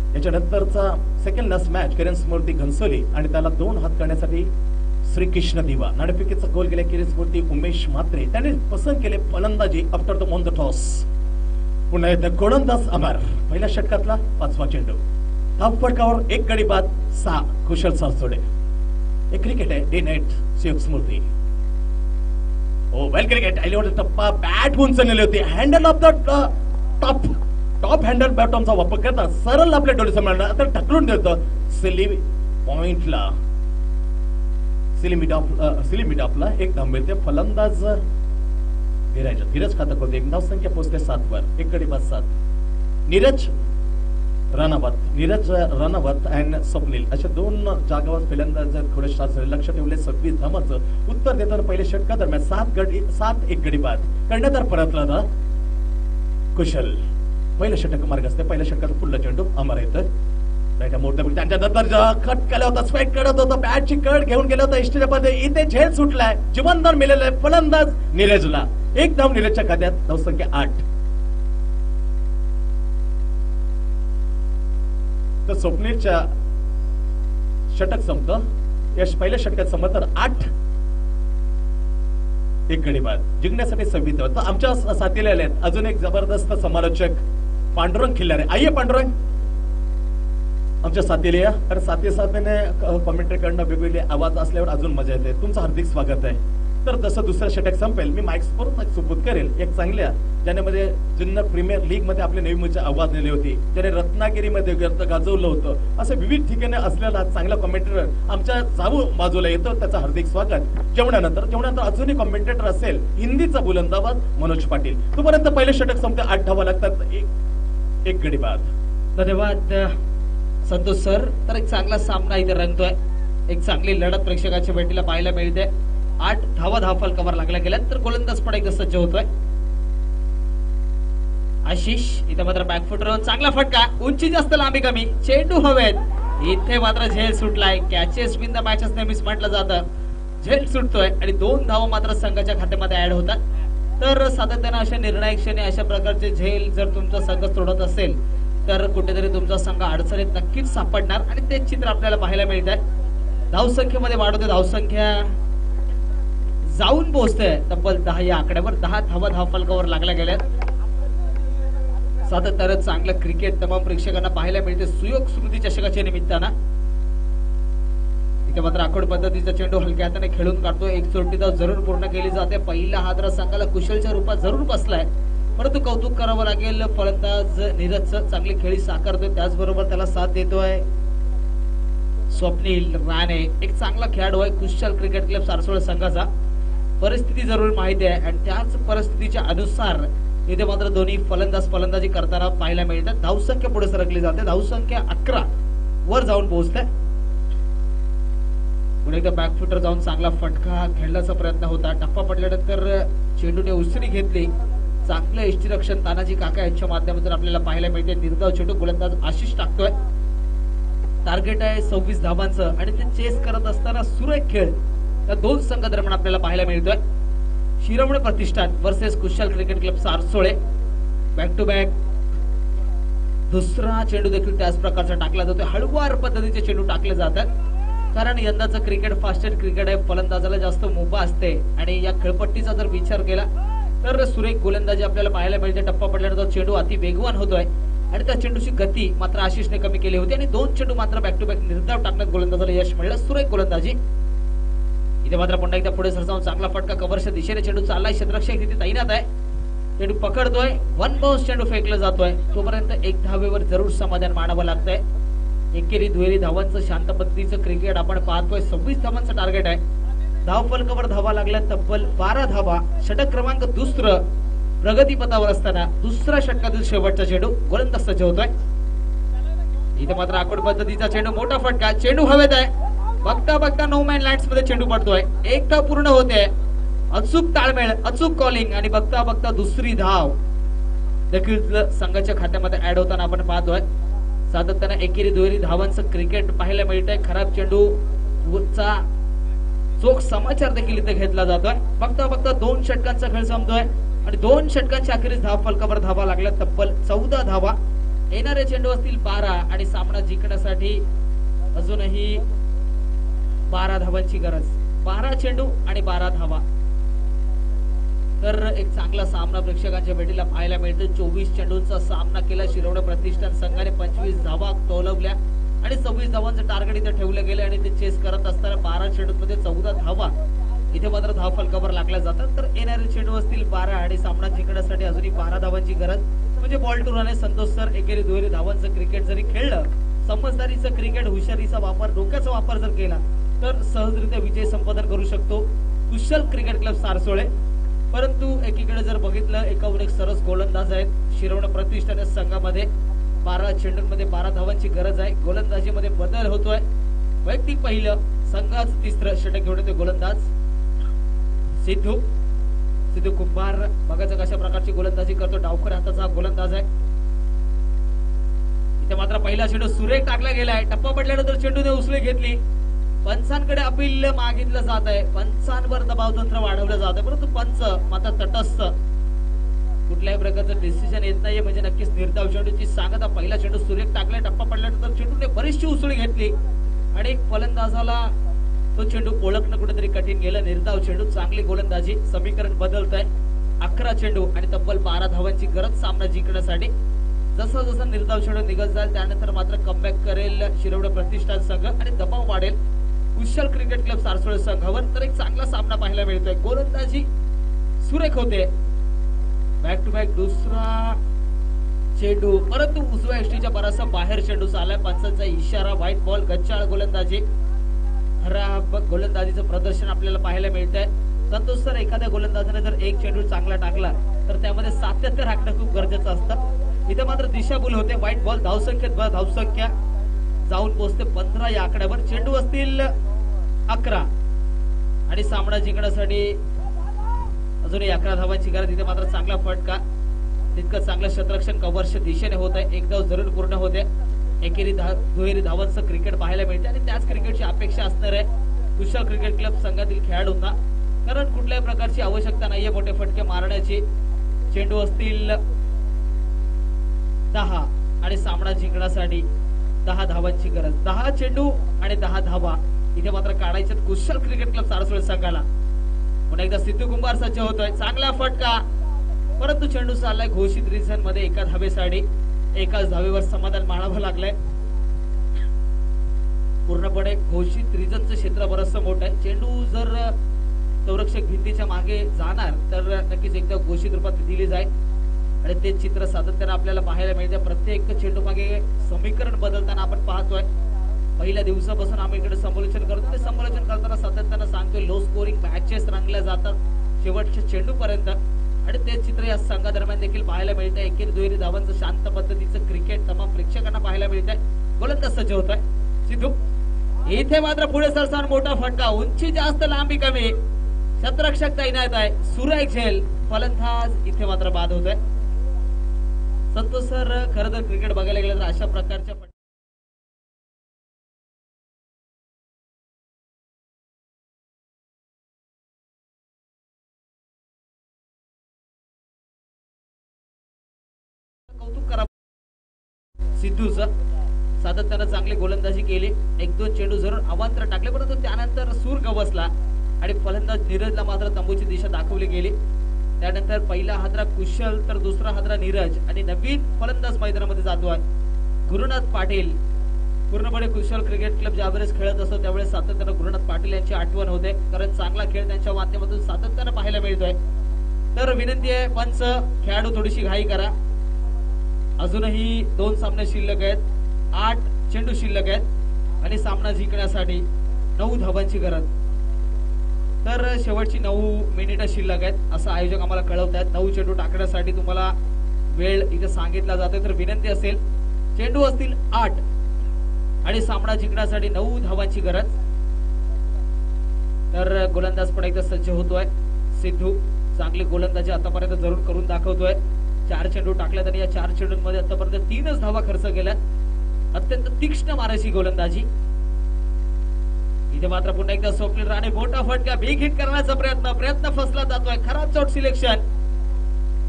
Speaker 1: याच्यानंतरचा सेकंड लास्ट मॅच किरण स्मृती घनसोली आणि त्याला 2 हात करण्यासाठी श्रीकृष्ण दिवा. नाणेफेकीचा गोल केला किरण स्मृती उमेश मात्रे. त्याने पसंत केले फलंदाजी after the on the toss. पुन्हा एकदा गोलंदाज अमर. पहिल्या षटकातला 5वा चेंडू. धावफटकावर 1 गडी बाद 6 कुशल सारसोडे. एक क्रिकेट आहे day night Shiv Smriti. O well cricket आयलेवर टप्पा बॅट उंच नेली होती. Handle of the top handle बॅटॉमचा वापर करतात सरळ आपल्या डोळ्यासमोर आता ढकलून देतं. सिलिमी पॉइंटला सिलिमी डॉपला 1 धाव मिळते. फलंदाज धीरज खातक होते. 1 धाव संख्या पोहोचते 7 वर. 1 गडी बाद 7. नीरज रनावत अँड स्वप्नील अशा 2 जागावर फलंदाज थोडे लक्ष ठेवले. 26 धावांचं उत्तर देताना पहिले षटका दरम्यान 7 1 गडी बाद कर्णधार परतला कुशल. पहिलं षटक मार्ग असते. पहिल्या षटकाचा पुढला चेंडू अमर येतं. मोठ्या त्यांच्या नंतर कट केला होता. स्वेट करत होता. बॅटची कट घेऊन गेला होता इष्टमध्ये. इथे झेल सुटलाय. जीवनदान मिळालेलं आहे फलंदाज नीरजला. 1 धाव नीरजच्या खात्यात. धाव संख्या 8. तर स्वप्नीलच्या षटक संपतं. यश पहिल्या षटकात संपत 8 1 गडी बाद जिंकण्यासाठी 26 धावा. तर आमच्या साथीला आलेत अजून एक जबरदस्त समालोचक पांडुरंग खिल्लारे. आइए पांडुरंग आमच्या साथीला या. कारण साथीने कॉमेंट्री करणं वेगवेगळे आवाज असल्यावर अजून मजा येते. तुमचं हार्दिक स्वागत आहे. तर जसं दुसरं षटक संपेल मी माईक स्पोर्ट सुपूत करेल एक चांगल्या ज्यामध्ये जुन्नर प्रीमियर लीग मध्ये आपले नवी मुलीचे आवाज दिले होती. त्याने रत्नागिरीमध्ये गाजवलं होतं. असं विविध ठिकाणी असलेला चांगला कॉमेंटेटर आमच्या जाऊ बाजूला येतो. त्याचं हार्दिक स्वागत. जेवणानंतर अजूनही कॉमेंटेटर असेल हिंदीचा बुलंदाबाद मनोज पाटील. तोपर्यंत पहिले षटक संपते 8 धावा लागतात. 1 गडी बाद.
Speaker 2: धन्यवाद संतोष सर. तर एक चांगला सामना इथे रंगतोय. एक चांगली लढत प्रेक्षकाच्या भेटीला पाहायला मिळते. 8 धावा धावफलकावर लागल्या गेल्या. तर गोलंदाज पण एकदा सज्ज होतोय. आशिष इथे मात्र बॅकफुटर चांगला फटका. उंची जास्त लांबी कमी. चेंडू हवेत. इथे मात्र झेल सुटलाय. कॅचेस विन द मॅचेस नेहमीच म्हटलं जातं. झेल सुटतोय आणि 2 धावा मात्र संघाच्या खात्यामध्ये ऍड होतात. तर सातत्यानं अशा निर्णायक क्षणी अशा प्रकारचे झेल जर तुमचा संघ सोडत असेल तर कुठेतरी तुमचा संघ अडचणीत नक्कीच सापडणार आणि तेच चित्र आपल्याला पाहायला मिळत आहे. धावसंख्येमध्ये वाढ होते, धावसंख्या जाऊन पोहोचते तब्बल 10 या आकड्यावर. 10 धावा धावफलकावर लागल्या गेल्यात. सातत्यानं चांगलं क्रिकेट तमाम प्रेक्षकांना पाहायला मिळते सुयोग स्मृती चषकाच्या निमित्तानं. इथे मात्र आखोड पद्धतीचा चेंडू हलक्या हाताने खेळून काढतो. एक चोटी धाव जरूर पूर्ण केली जाते. पहिला हादरा संघाला कुशलच्या रूपात जरूर बसलाय, परंतु कौतुक करावं लागेल फलंदाज नीरजचं चांगली खेळी साकारतोय, त्याचबरोबर त्याला साथ देतोय स्वप्नील राणे. एक चांगला खेळाडू आहे कुशल क्रिकेट क्लब सारसोळ संघाचा. परिस्थिती जरूर माहिती आहे आणि त्याच परिस्थितीच्या अनुसार इथे मात्र दोन्ही फलंदाजी करताना पाहायला मिळतात. धावसंख्या पुढे सरकली जाते. धावसंख्या 11 वर जाऊन पोहोचते. पुढे एकदा बॅकफुटर जाऊन चांगला फटका खेळण्याचा प्रयत्न होता. टप्पा पडल्यानंतर चेंडूने उसळी घेतली. चांगलं यष्टीरक्षण तानाजी काका यांच्या माध्यमातून आपल्याला पाहायला मिळते. निर्धाव चेंडू गोलंदाज आशिष टाकतोय. टार्गेट आहे 26 धावांचं आणि ते चेस करत असताना सुरेख खेळ या दोन संघ दरम्यान आपल्याला पाहायला मिळतोय. Shiromani Pratishthan versus Kushal cricket club Sarsole. Back to back दुसरा चेंडू देखील त्याच प्रकारचा टाकला जातो. हळूवार पद्धतीचे चेंडू टाकले जातात कारण यंदाचं क्रिकेट फास्टेस्ट क्रिकेट आहे. फलंदाजाला जास्त मुभा असते आणि या खेळपट्टीचा जर विचार केला तर सुरेख गोलंदाजी आपल्याला पाहायला मिळते. टप्पा पडल्यानंतर चेंडू अति वेगवान होतोय आणि त्या चेंडूची गती मात्र आशिषने कमी केली होती आणि 2 चेंडू मात्र बॅक टू बॅक निर्धाव टाकण्यात गोलंदाजाला यश मिळालं. सुरेख गोलंदाजी. इथे मात्र पुन्हा एकदा पुढे सरसावून चांगला फटका कव्हरच्या दिशेने चेंडू चाललाय. क्षेत्ररक्षक तिथे तैनात आहे. चेंडू पकडतोय. 1 बाउन्स चेंडू फेकला जातोय. तोपर्यंत 1 धावेवर जरूर समाधान मानावं लागतंय. एकेरी दुहेरी धावांचं शांत पद्धतीचं क्रिकेट आपण पाहतोय. 26 धावांचं टार्गेट आहे. धावफलकावर धावा लागल्या तब्बल 12 धावा. षटक क्रमांक दुसरं प्रगतीपथावर असताना दुसऱ्या षटकातील शेवटचा चेंडू गोलंदाज सज्ज होतोय. इथे मात्र आखोड पद्धतीचा चेंडू मोठा फटका. चेंडू हवेत आहे. बघता बघता नो मॅन लँड्स मध्ये चेंडू पडतोय. 1 धाव पूर्ण होते. अचूक ताळमेळ, अचूक कॉलिंग आणि बघता बघता दुसरी धाव देखील संघाच्या खात्यामध्ये ऍड होताना आपण पाहतोय. सातत्याने एकेरी दुहेरी धावांचं क्रिकेट पाहायला मिळतंय. खराब चेंडू चा चोख समाचार देखील इथे घेतला जातोय. बघता बघता 2 षटकांचा खेळ संपतोय आणि 2 षटकांच्या अखेरीस धाव फलकावर धावा लागल्या तब्बल 14 धावा. येणारे चेंडू असतील 12 आणि सामना जिंकण्यासाठी अजूनही 12 धावांची गरज. 12 चेंडू आणि 12 धावा. तर एक चांगला सामना प्रेक्षकांच्या भेटीला पाहायला मिळतो. 24 चेंडूंचा सामना केला शिरोडे प्रतिष्ठान संघाने. 25 धावा तोलवल्या आणि 26 धावांचं टार्गेट इथे ठेवलं गेलं आणि ते चेस करत असताना 12 चेंडूंमध्ये 14 धावा इथे मात्र धाव फलकावर लागल्या जातात. तर येणारे चेंडू असतील 12 आणि सामना जिंकण्यासाठी अजूनही 12 धावांची गरज. म्हणजे ball to run. Santosh sir एकेरी दुहेरी धावांचं क्रिकेट जरी खेळलं, समजदारीचं क्रिकेट, हुशारीचा वापर, डोक्याचा वापर जर केला तर सहजरित्या विजय संपादन करू शकतो कुशल क्रिकेट क्लब सारसोळे. परंतु एकीकडे जर बघितलं एकावर एक सरस गोलंदाज आहेत शिरोडे प्रतिष्ठान संघामध्ये. 12 चेंडूंमध्ये 12 धावांची गरज आहे. गोलंदाजीमध्ये बदल होतोय. वैयक्तिक पहिलं, संघाचं तिसरं षटक घेऊन येतो गोलंदाज सिद्धू कुंभार. बघायचं कशा प्रकारची गोलंदाजी करतो. डावखर हाताचा गोलंदाज आहे. इथे मात्र पहिला चेंडू सुरेख टाकला गेलाय. टप्पा पडल्यानंतर चेंडूने उसळी घेतली. पंचांकडे अपील मागितलं जात आहे. पंचांवर दबाव तंत्र वाढवलं जात आहे, परंतु पंच मात्र तटस्थ. कुठल्याही प्रकारचं डिसिजन येत नाहीये म्हणजे नक्कीच निर्धाव चेंडूची सांगता. पहिला चेंडू सुरेख टाकलाय. टप्पा पडल्यानंतर चेंडूने बरीचशी उसळी घेतली आणि फलंदाजाला तो चेंडू ओळखणं कुठेतरी कठीण गेलं. निर्धाव चेंडू, चांगली गोलंदाजी. समीकरण बदलत आहे. 11 चेंडू आणि तब्बल 12 धावांची गरज सामना जिंकण्यासाठी. जसं जसं निर्धाव चेंडू निघत जाईल त्यानंतर मात्र कमबॅक करेल शिरोडे प्रतिष्ठान संघ आणि दबाव वाढेल कुशल क्रिकेट क्लब सारसोळे संघावर. तर एक चांगला सामना पाहायला मिळतोय. गोलंदाजी सुरेख होते. बॅक टू बॅक दुसरा चेंडू, परंतु उजव्या एसटीच्या बराचसा बाहेर चेंडू चाललाय. पंचांचा इशारा. White ball. गच्चाळ गोलंदाजी. खराब गोलंदाजीचं प्रदर्शन आपल्याला पाहायला मिळतंय. संतोष सर, एखाद्या गोलंदाजाने जर एक चेंडू चांगला टाकला तर त्यामध्ये सातत्य राखणं खूप गरजेचं असतं. इथे मात्र दिशाभूल होते. White ball. धावसंख्या जाऊन पोहोचते 15 या आकड्यावर. चेंडू असतील 11 आणि सामना जिंकण्यासाठी अजूनही 11 धावांची गरज. इथे मात्र चांगला फटका. तितकं चांगलं क्षेत्ररक्षण कव्हरच्या दिशेने होत आहे. 1 धाव जरूर पूर्ण होते. एकेरी दुहेरी धावांचं क्रिकेट पाहायला मिळते आणि त्याच क्रिकेटची अपेक्षा असणार आहे कुशल क्रिकेट क्लब संघातील खेळाडूंना. कारण कुठल्याही प्रकारची आवश्यकता नाहीये मोठे फटके मारण्याची. चेंडू असतील 10 आणि सामना जिंकण्यासाठी 10 धावांची गरज. 10 चेंडू आणि 10 धावा इथे मात्र काढायचे कुशल क्रिकेट क्लब सारसोळे संघाला. पुन्हा एकदा सिद्धू कुंभार सज्ज होतोय. चांगला फटका, परंतु चेंडू चाललाय घोषित रिझन मध्ये एका धावेसाठी. एकाच धावेवर समाधान मानावं लागलंय. पूर्णपणे घोषित रिझनचं क्षेत्र बरचसं मोठं आहे. चेंडू जर संरक्षक भिंतीच्या मागे जाणार तर नक्कीच एकदा घोषित रूपात दिली जाईल आणि ते चित्र सातत्यानं आपल्याला पाहायला मिळते. प्रत्येक चेंडू मागे समीकरण बदलताना आपण पाहतोय. पहिल्या दिवसापासून आम्ही इकडे समालोचन करतो. ते समालोचन करताना सातत्यानं सांगतोय लो स्कोरिंग मॅचेस रंगल्या जातात शेवटच्या चेंडू पर्यंत आणि ते चित्र या संघादरम्यान देखील पाहायला मिळतंय. एकेरी दुहेरी धावांचं शांत पद्धतीचं क्रिकेट तमाम प्रेक्षकांना पाहायला मिळतंय. गोलंदाज सज्ज होत आहे सिद्धू. इथे मात्र पुढे सरसावून मोठा फटका, उंची जास्त लांबी कमी, शतरक्षक तैनात आहे. सुरेख झेल, फलंदाज इथे मात्र बाद होत आहे. संतोष सर, खरं तर क्रिकेट बघायला गेलं तर अशा प्रकारच्या कौतुक करा सिद्धूचं. सातत्यानं चांगली गोलंदाजी केली. 1-2 चेंडू जरूर अवांतर टाकले, परंतु त्यानंतर सूर गवसला आणि फलंदाज नीरजला मात्र तंबूची दिशा दाखवली गेली. त्यानंतर पहिला हादरा कुशल तर दुसरा हादरा नीरज आणि नवीन फलंदाज मैदानामध्ये जातोय गुरुनाथ पाटील. पूर्णपणे कुशल क्रिकेट क्लब ज्यावेळेस खेळत असतो त्यावेळेस सातत्यानं गुरुनाथ पाटील यांची आठवण होते, कारण चांगला खेळ त्यांच्या माध्यमातून सातत्यानं पाहायला मिळतोय. तर विनंती आहे पंच, खेळाडू थोडीशी घाई करा. अजूनही 2 सामने शिल्लक आहेत. 8 चेंडू शिल्लक आहेत आणि सामना जिंकण्यासाठी 9 धावांची गरज. तर शेवटची 9 मिनिटं शिल्लक आहेत असं आयोजक आम्हाला कळवत आहेत. 9 चेंडू टाकण्यासाठी तुम्हाला वेळ इथे सांगितला जातोय. तर विनंती असेल, चेंडू असतील 8 आणि सामना जिंकण्यासाठी 9 धावांची गरज. तर गोलंदाज पण एकदा सज्ज होतोय सिद्धू. चांगली गोलंदाजी आतापर्यंत जरूर करून दाखवतोय. 4 चेंडू टाकल्यात आणि या 4 चेंडूंमध्ये आतापर्यंत 3च धावा खर्च केल्यात. अत्यंत तीक्ष्ण मारायची गोलंदाजी. इथे मात्र पुन्हा एकदा स्वप्नील राणे मोठा फटका, बिग हिट करण्याचा प्रयत्न फसला जातोय. खराब चोट सिलेक्शन,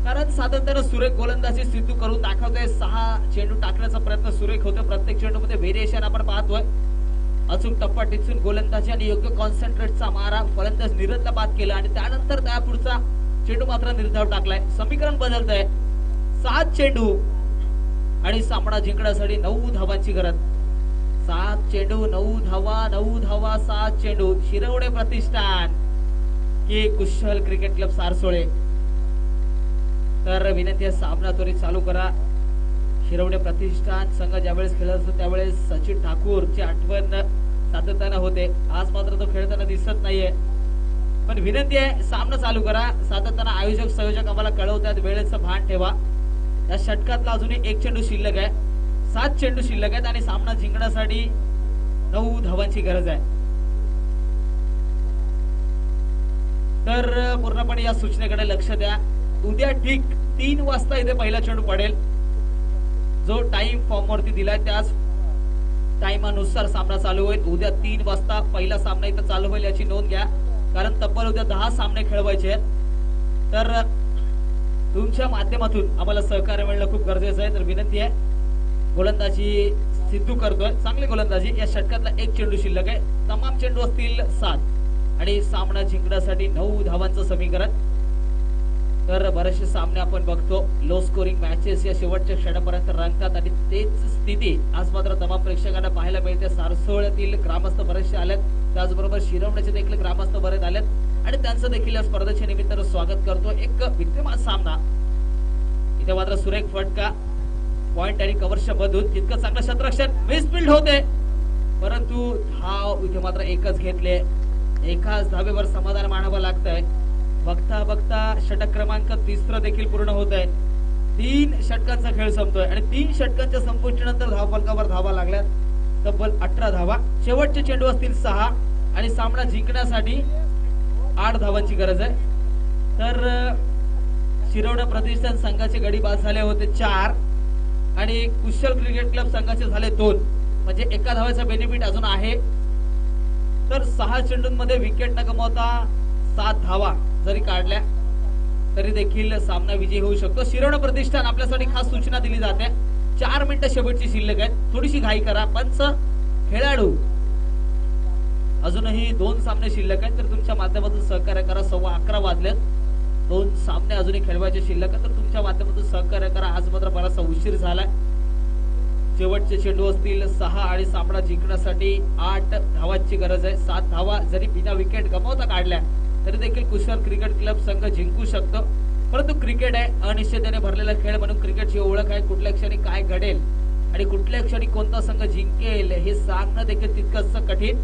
Speaker 2: कारण सातत्यानं सुरेख गोलंदाजी सिद्धू करून दाखवतोय. 6 चेंडू टाकण्याचा प्रयत्न सुरेख होतोय. प्रत्येक चेंडू मध्ये व्हेरिएशन आपण पाहतोय. अचूक टप्पा टिचून गोलंदाजी आणि योग्य कॉन्सन्ट्रेटचा मारा. फलंदाज नीरजला बाद केला आणि त्यानंतर त्या पुढचा चेंडू मात्र निर्धाव टाकलाय. समीकरण बदलत आहे. 7 चेंडू आणि सामना जिंकण्यासाठी 9 धावांची गरज. 7 चेंडू 9 धावा, 9 धावा 7 चेंडू. शिरवडे प्रतिष्ठान की कुशल क्रिकेट क्लब सारसोळे. तर विनंती आहे, सामना त्वरित चालू करा. शिरवडे प्रतिष्ठान संघ ज्यावेळेस खेळत असतो त्यावेळेस सचिन ठाकूरची आठवण सातत्यानं होते. आज मात्र तो खेळताना दिसत नाहीये, पण विनंती आहे सामना चालू करा. सातत्यानं आयोजक संयोजक आम्हाला कळवतात, वेळेचं भान ठेवा. या षटकातला अजूनही 1 चेंडू शिल्लक आहे. 7 चेंडू शिल्लक आहेत आणि सामना जिंकण्यासाठी 9 धावांची गरज आहे. तर पूर्णपणे या सूचनेकडे लक्ष द्या. उद्या ठीक 3 वाजता इथे पहिला चेंडू पडेल. जो टाइम फॉर्म वरती दिलाय त्याच टाइमानुसार सामना चालू होईल. उद्या 3 वाजता पहिला सामना इथं चालू होईल याची नोंद घ्या, कारण तब्बल उद्या 10 सामने खेळवायचे आहेत. तर तुमच्या माध्यमातून आम्हाला सहकार्य मिळणं खूप गरजेचं आहे. तर विनंती आहे, गोलंदाजी सिद्धू करतोय, चांगली गोलंदाजी. या षटकातला 1 चेंडू शिल्लक आहे. तमाम चेंडू असतील 7 आणि सामना जिंकण्यासाठी 9 धावांचं समीकरण. तर बरेचसे सामने आपण बघतो, लो स्कोरिंग मॅचेस या शेवटच्या क्षणापर्यंत रंगतात आणि तेच स्थिती आज मात्र तमाम प्रेक्षकांना पाहायला मिळते. सारसोळ्यातील ग्रामस्थ बरेचसे आलेत, त्याचबरोबर शिरवण्याचे देखील ग्रामस्थ बरेच आलेत आणि त्यांचं देखील या स्पर्धेच्या निमित्तानं स्वागत करतो. एक विद्यमान सामना. इथे मात्र सुरेख फटका, पॉइंट आणि कव्हरच्या मधून तितकं चांगलं शतरक्षण, मिसफिल्ड होते, परंतु धाव इथे मात्र एकच घेतले. एकाच धावेवर समाधान मानावं लागतंय. बघता बघता षटक क्रमांक 3 देखील पूर्ण होत आहे. 3 षटकांचा खेळ संपतोय आणि 3 षटकांच्या संपुष्टीनंतर धावफलकावर धावा लागल्यात तब्बल 18 धावा. शेवटचे चेंडू असतील 6 आणि सामना जिंकण्यासाठी 8 धावांची गरज आहे. तर शिरवडा प्रतिष्ठान संघाचे गडी बाद झाले होते 4 आणि कुशल क्रिकेट क्लब संघाचे झाले 2, म्हणजे एका धावाचा बेनिफिट अजून आहे. तर 6 चेंडूंमध्ये विकेट न गमावता 7 धावा जरी काढल्या तरी देखील सामना विजयी होऊ शकतो. शिरोडा प्रतिष्ठान आपल्यासाठी खास सूचना दिली जाते. 4 मिनिटं शेवटची शिल्लक आहेत, थोडीशी घाई करा. पंच, खेळाडू अजूनही 2 सामने शिल्लक आहेत, तर तुमच्या माध्यमातून सहकार्य करा. 11:15 वाजलेत, 2 सामने अजूनही खेळवायचे शिल्लक आहेत, तर तुमच्या माध्यमातून सहकार्य करा. आज मात्र बराचसा उशीर झालाय. शेवटचे चेंडू असतील 6 आणि सामना जिंकण्यासाठी 8 धावांची गरज आहे. 7 धावा जरी बिना विकेट गमावता काढल्या तरी देखील कुशल क्रिकेट क्लब संघ जिंकू शकतो. परंतु क्रिकेट आहे अनिश्चिततेने भरलेला खेळ, म्हणून क्रिकेटची ओळख आहे. कुठल्या क्षणी काय घडेल आणि कुठल्या क्षणी कोणता संघ जिंकेल हे सांगणं देखील तितकंच कठीण.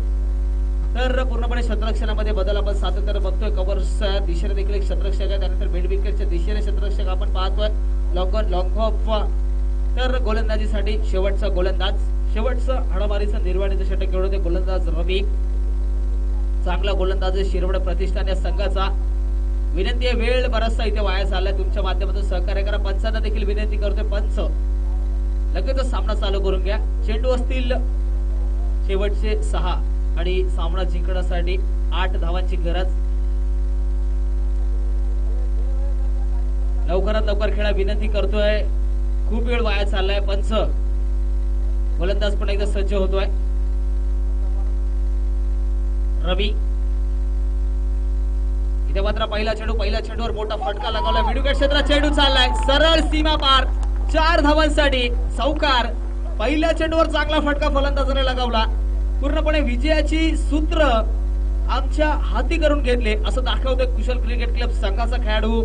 Speaker 2: तर पूर्णपणे क्षेत्ररक्षणामध्ये बदल आपण सातत्याने बघतोय. कव्हर्सच्या दिशेने देखील एक क्षेत्ररक्षक आहे, त्यानंतर मिड विकेटच्या दिशेने क्षेत्ररक्षक आपण पाहतोय. Long of. तर गोलंदाजीसाठी शेवटचा गोलंदाज, शेवटचं हाणामारीचं निर्वाणीचं षटक खेळून ते गोलंदाज रवी. चांगला गोलंदाज शिरवड प्रतिष्ठान या संघाचा. विनंती आहे, वेळ बराचसा इथे वाया चाललाय, तुमच्या माध्यमातून सहकार्य करा. पंचांना देखील विनंती करतोय, पंच लगेचच सामना चालू करून घ्या. चेंडू असतील शेवटचे 6 आणि सामना जिंकण्यासाठी 8 धावांची गरज. लवकरात लवकर खेळा विनंती करतोय, खूप वेळ वाया चाललाय. पंच, गोलंदाज पण एकदा सज्ज होतोय. रवी इथे मात्र पहिल्या चेंडूवर मोठा फटका लगावला. मिडविकेट क्षेत्रात चेंडू चाललाय, सरळ सीमा पार. 4 धावांसाठी सावकार. पहिल्या चेंडूवर चांगला फटका फलंदाजाने लगावला. पूर्णपणे विजयाची सूत्र आमच्या हाती करून घेतले असं दाखवतोय कुशल क्रिकेट क्लब संघाचा खेळाडू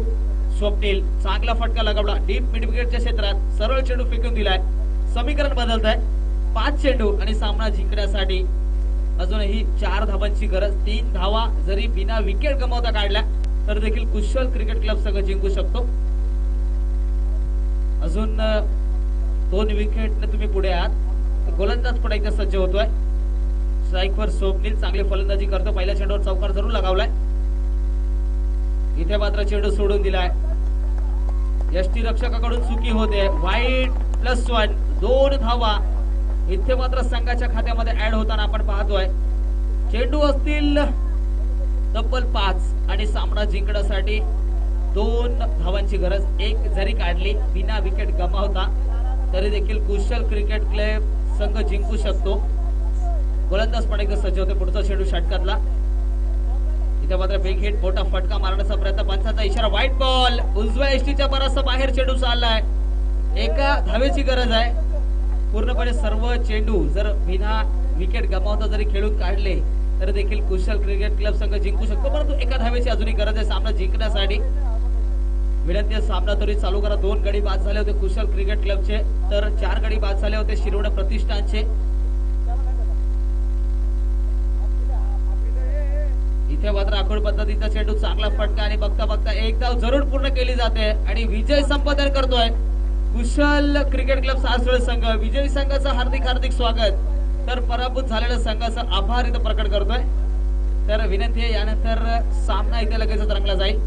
Speaker 2: स्वप्नील. चांगला फटका लगावला डीप मिड विकेटच्या क्षेत्रात, सरळ चेंडू फेकून दिलाय. समीकरण बदलत आहे. 5 चेंडू आणि सामना जिंकण्यासाठी अजूनही 4 धावांची गरज. 3 धावा जरी बिना विकेट गमावता काढल्या तर देखील कुशल क्रिकेट क्लब संघ जिंकू शकतो. अजून 2 विकेट तुम्ही पुढे आहात. गोलंदाज पण एकदा सज्ज होतोय. स्ट्राईकवर स्वप्नील चांगली फलंदाजी करतो. पहिल्या चेंडूवर चौकार जरूर लगावलाय. इथे मात्र चेंडू सोडून दिलाय. यष्टी रक्षकाकडून चुकी होते. वाईट +1, 2 धावा इथे मात्र संघाच्या खात्यामध्ये ऍड होताना आपण पाहतोय. चेंडू असतील तब्बल 5 आणि सामना जिंकण्यासाठी 2 धावांची गरज. 1 जरी काढली बिना विकेट गमावता तरी देखील कुशल क्रिकेट क्लब संघ जिंकू शकतो. गोलंदाज पण एकदा सज्ज होते. पुढचा चेंडू षटकातला. इथे मात्र बिग हिट, मोठा फटका मारण्याचा प्रयत्न. पंचाचा इशारा, व्हाईट बॉल. उजव्या एसटीच्या बराचसा बाहेर चेंडू चाललाय. 1 धावेची गरज आहे. पूर्णपणे सर्व चेंडू जर बिना विकेट गमावता जरी खेळून काढले तर देखील कुशल क्रिकेट क्लब संघ जिंकू शकतो. परंतु 1 धावेची अजूनही गरज आहे सामना जिंकण्यासाठी. विनंती आहे, सामना तरी चालू करा. 2 गडी बाद झाले होते कुशल क्रिकेट क्लबचे, तर 4 गडी बाद झाले होते शिरोड प्रतिष्ठानचे. इथे मात्र आखूड पद्धतीचा चेंडू, चांगला फटका आणि बघता बघता 1 धाव जरूर पूर्ण केली जाते आणि विजय संपादन करतोय कुशल क्रिकेट क्लब सासवड संघ. विजयी संघाचं हार्दिक स्वागत. तर पराभूत झालेल्या संघाचा आभार इथं प्रकट करतोय. तर विनंती आहे, यानंतर सामना इथे लगेचच रंगला जाईल.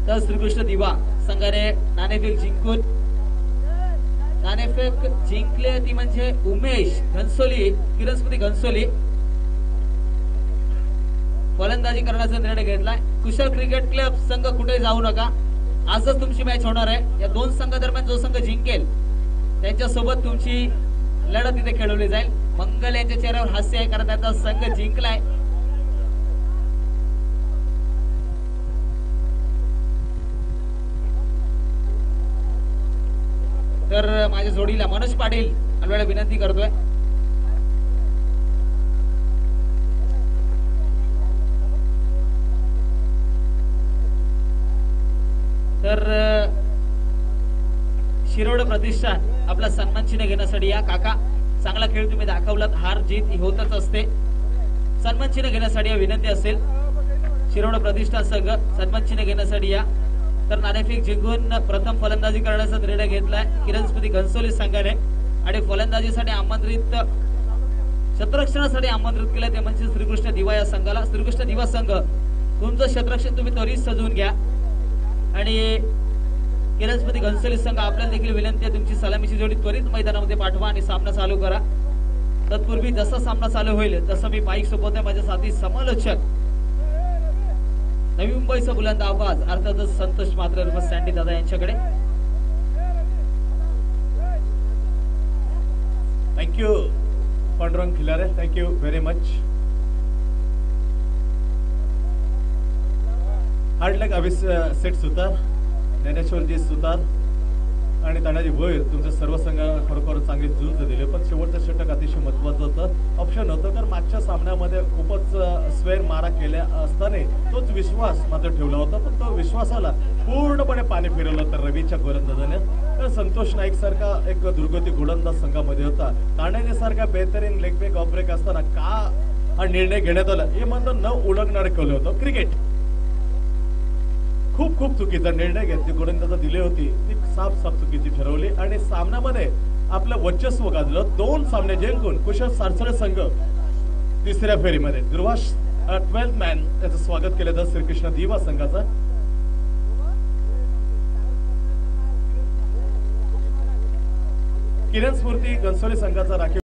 Speaker 2: तर श्रीकृष्ण दिवा संघाने नाणेफेक जिंकले ती म्हणजे उमेश घनसोली, किरणस्मृती घनसोली. फलंदाजी करण्याचा निर्णय घेतलाय. कुशल क्रिकेट क्लब संघ कुठे जाऊ नका, आजच तुमची मॅच होणार आहे. या 2 संघादरम्यान जो संघ जिंकेल त्यांच्यासोबत तुमची लढत इथे खेळवली जाईल. मंगल यांच्या चेहऱ्यावर हास्य आहे, कारण त्याचा संघ जिंकलाय. तर माझ्या जोडीला मनोज पाटील अलवेळा विनंती करतोय. तर शिरोड प्रतिष्ठान आपला सन्मान चिन्ह घेण्यासाठी या. काका, चांगला खेळ तुम्ही दाखवलात. हार जीत होतच असते. सन्मान चिन्ह घेण्यासाठी या विनंती असेल. शिरोड प्रतिष्ठान संघ सन्मान चिन्ह घेण्यासाठी या. तर नाणेफेक जिंकून प्रथम फलंदाजी करण्याचा निर्णय घेतलाय किरणस्मृती घनसोली संघाने आणि फलंदाजीसाठी आमंत्रित, क्षेत्ररक्षणासाठी आमंत्रित केलं ते म्हणजे श्रीकृष्ण दिवा या संघाला. श्रीकृष्ण दिवा संघ, तुमचं क्षेत्ररक्षण तुम्ही त्वरित सजवून घ्या आणि किरणस्मृती घनसोली संघ आपल्याला देखील विनंती आहे, तुमची सलामीची जोडी त्वरित मैदानामध्ये पाठवा आणि सामना चालू करा. तत्पूर्वी जसा सामना चालू होईल तसं मी माईक सोबत आहे माझ्या साथी समालोचक नवी मुंबईचा बुलंद आवाज अर्थातच संतोष मात्र सँडी दादा यांच्याकडे.
Speaker 1: Thank you Pandurang Khilare, thank you very much. Hard luck अविस सेट सुतार, ज्ञानेश्वरजी सुतार आणि तानाजी भोईर तुमच्या सर्व संघ खरोखर चांगली झुंज दिली. पण शेवटचं षटक अतिशय महत्वाचं होतं, ऑप्शन होतं. कारण मागच्या सामन्यामध्ये खूपच स्वेर मारा केल्या असताना तोच विश्वास मात्र ठेवला होता, पण तो विश्वासाला पूर्णपणे पाणी फिरवलं होतं रवीच्या गोलंदाजाने. तर संतोष नाईक सारखा एक दुर्गती गोलंदाज संघामध्ये होता, ताण्याने सारखा बेहतरीन लेग ब्रेक ऑफ ब्रेक असताना का हा निर्णय घेण्यात आला हे मात्र न उलगणारे केलं होतं. क्रिकेट खूप खूप चुकीचा निर्णय घेतली गोलंदाजा दिली होती ती साफ चुकीची ठरवली आणि सामन्यामध्ये आपलं वर्चस्व गाजलं. 2 सामने जिंकून कुशल सारसळे संघ तिसऱ्या फेरीमध्ये. दुर्वास 12th मॅन याचं स्वागत केलं जातं श्रीकृष्ण दिवा संघाचं. किरण स्फूर्ती घनसोली संघाचा राखीव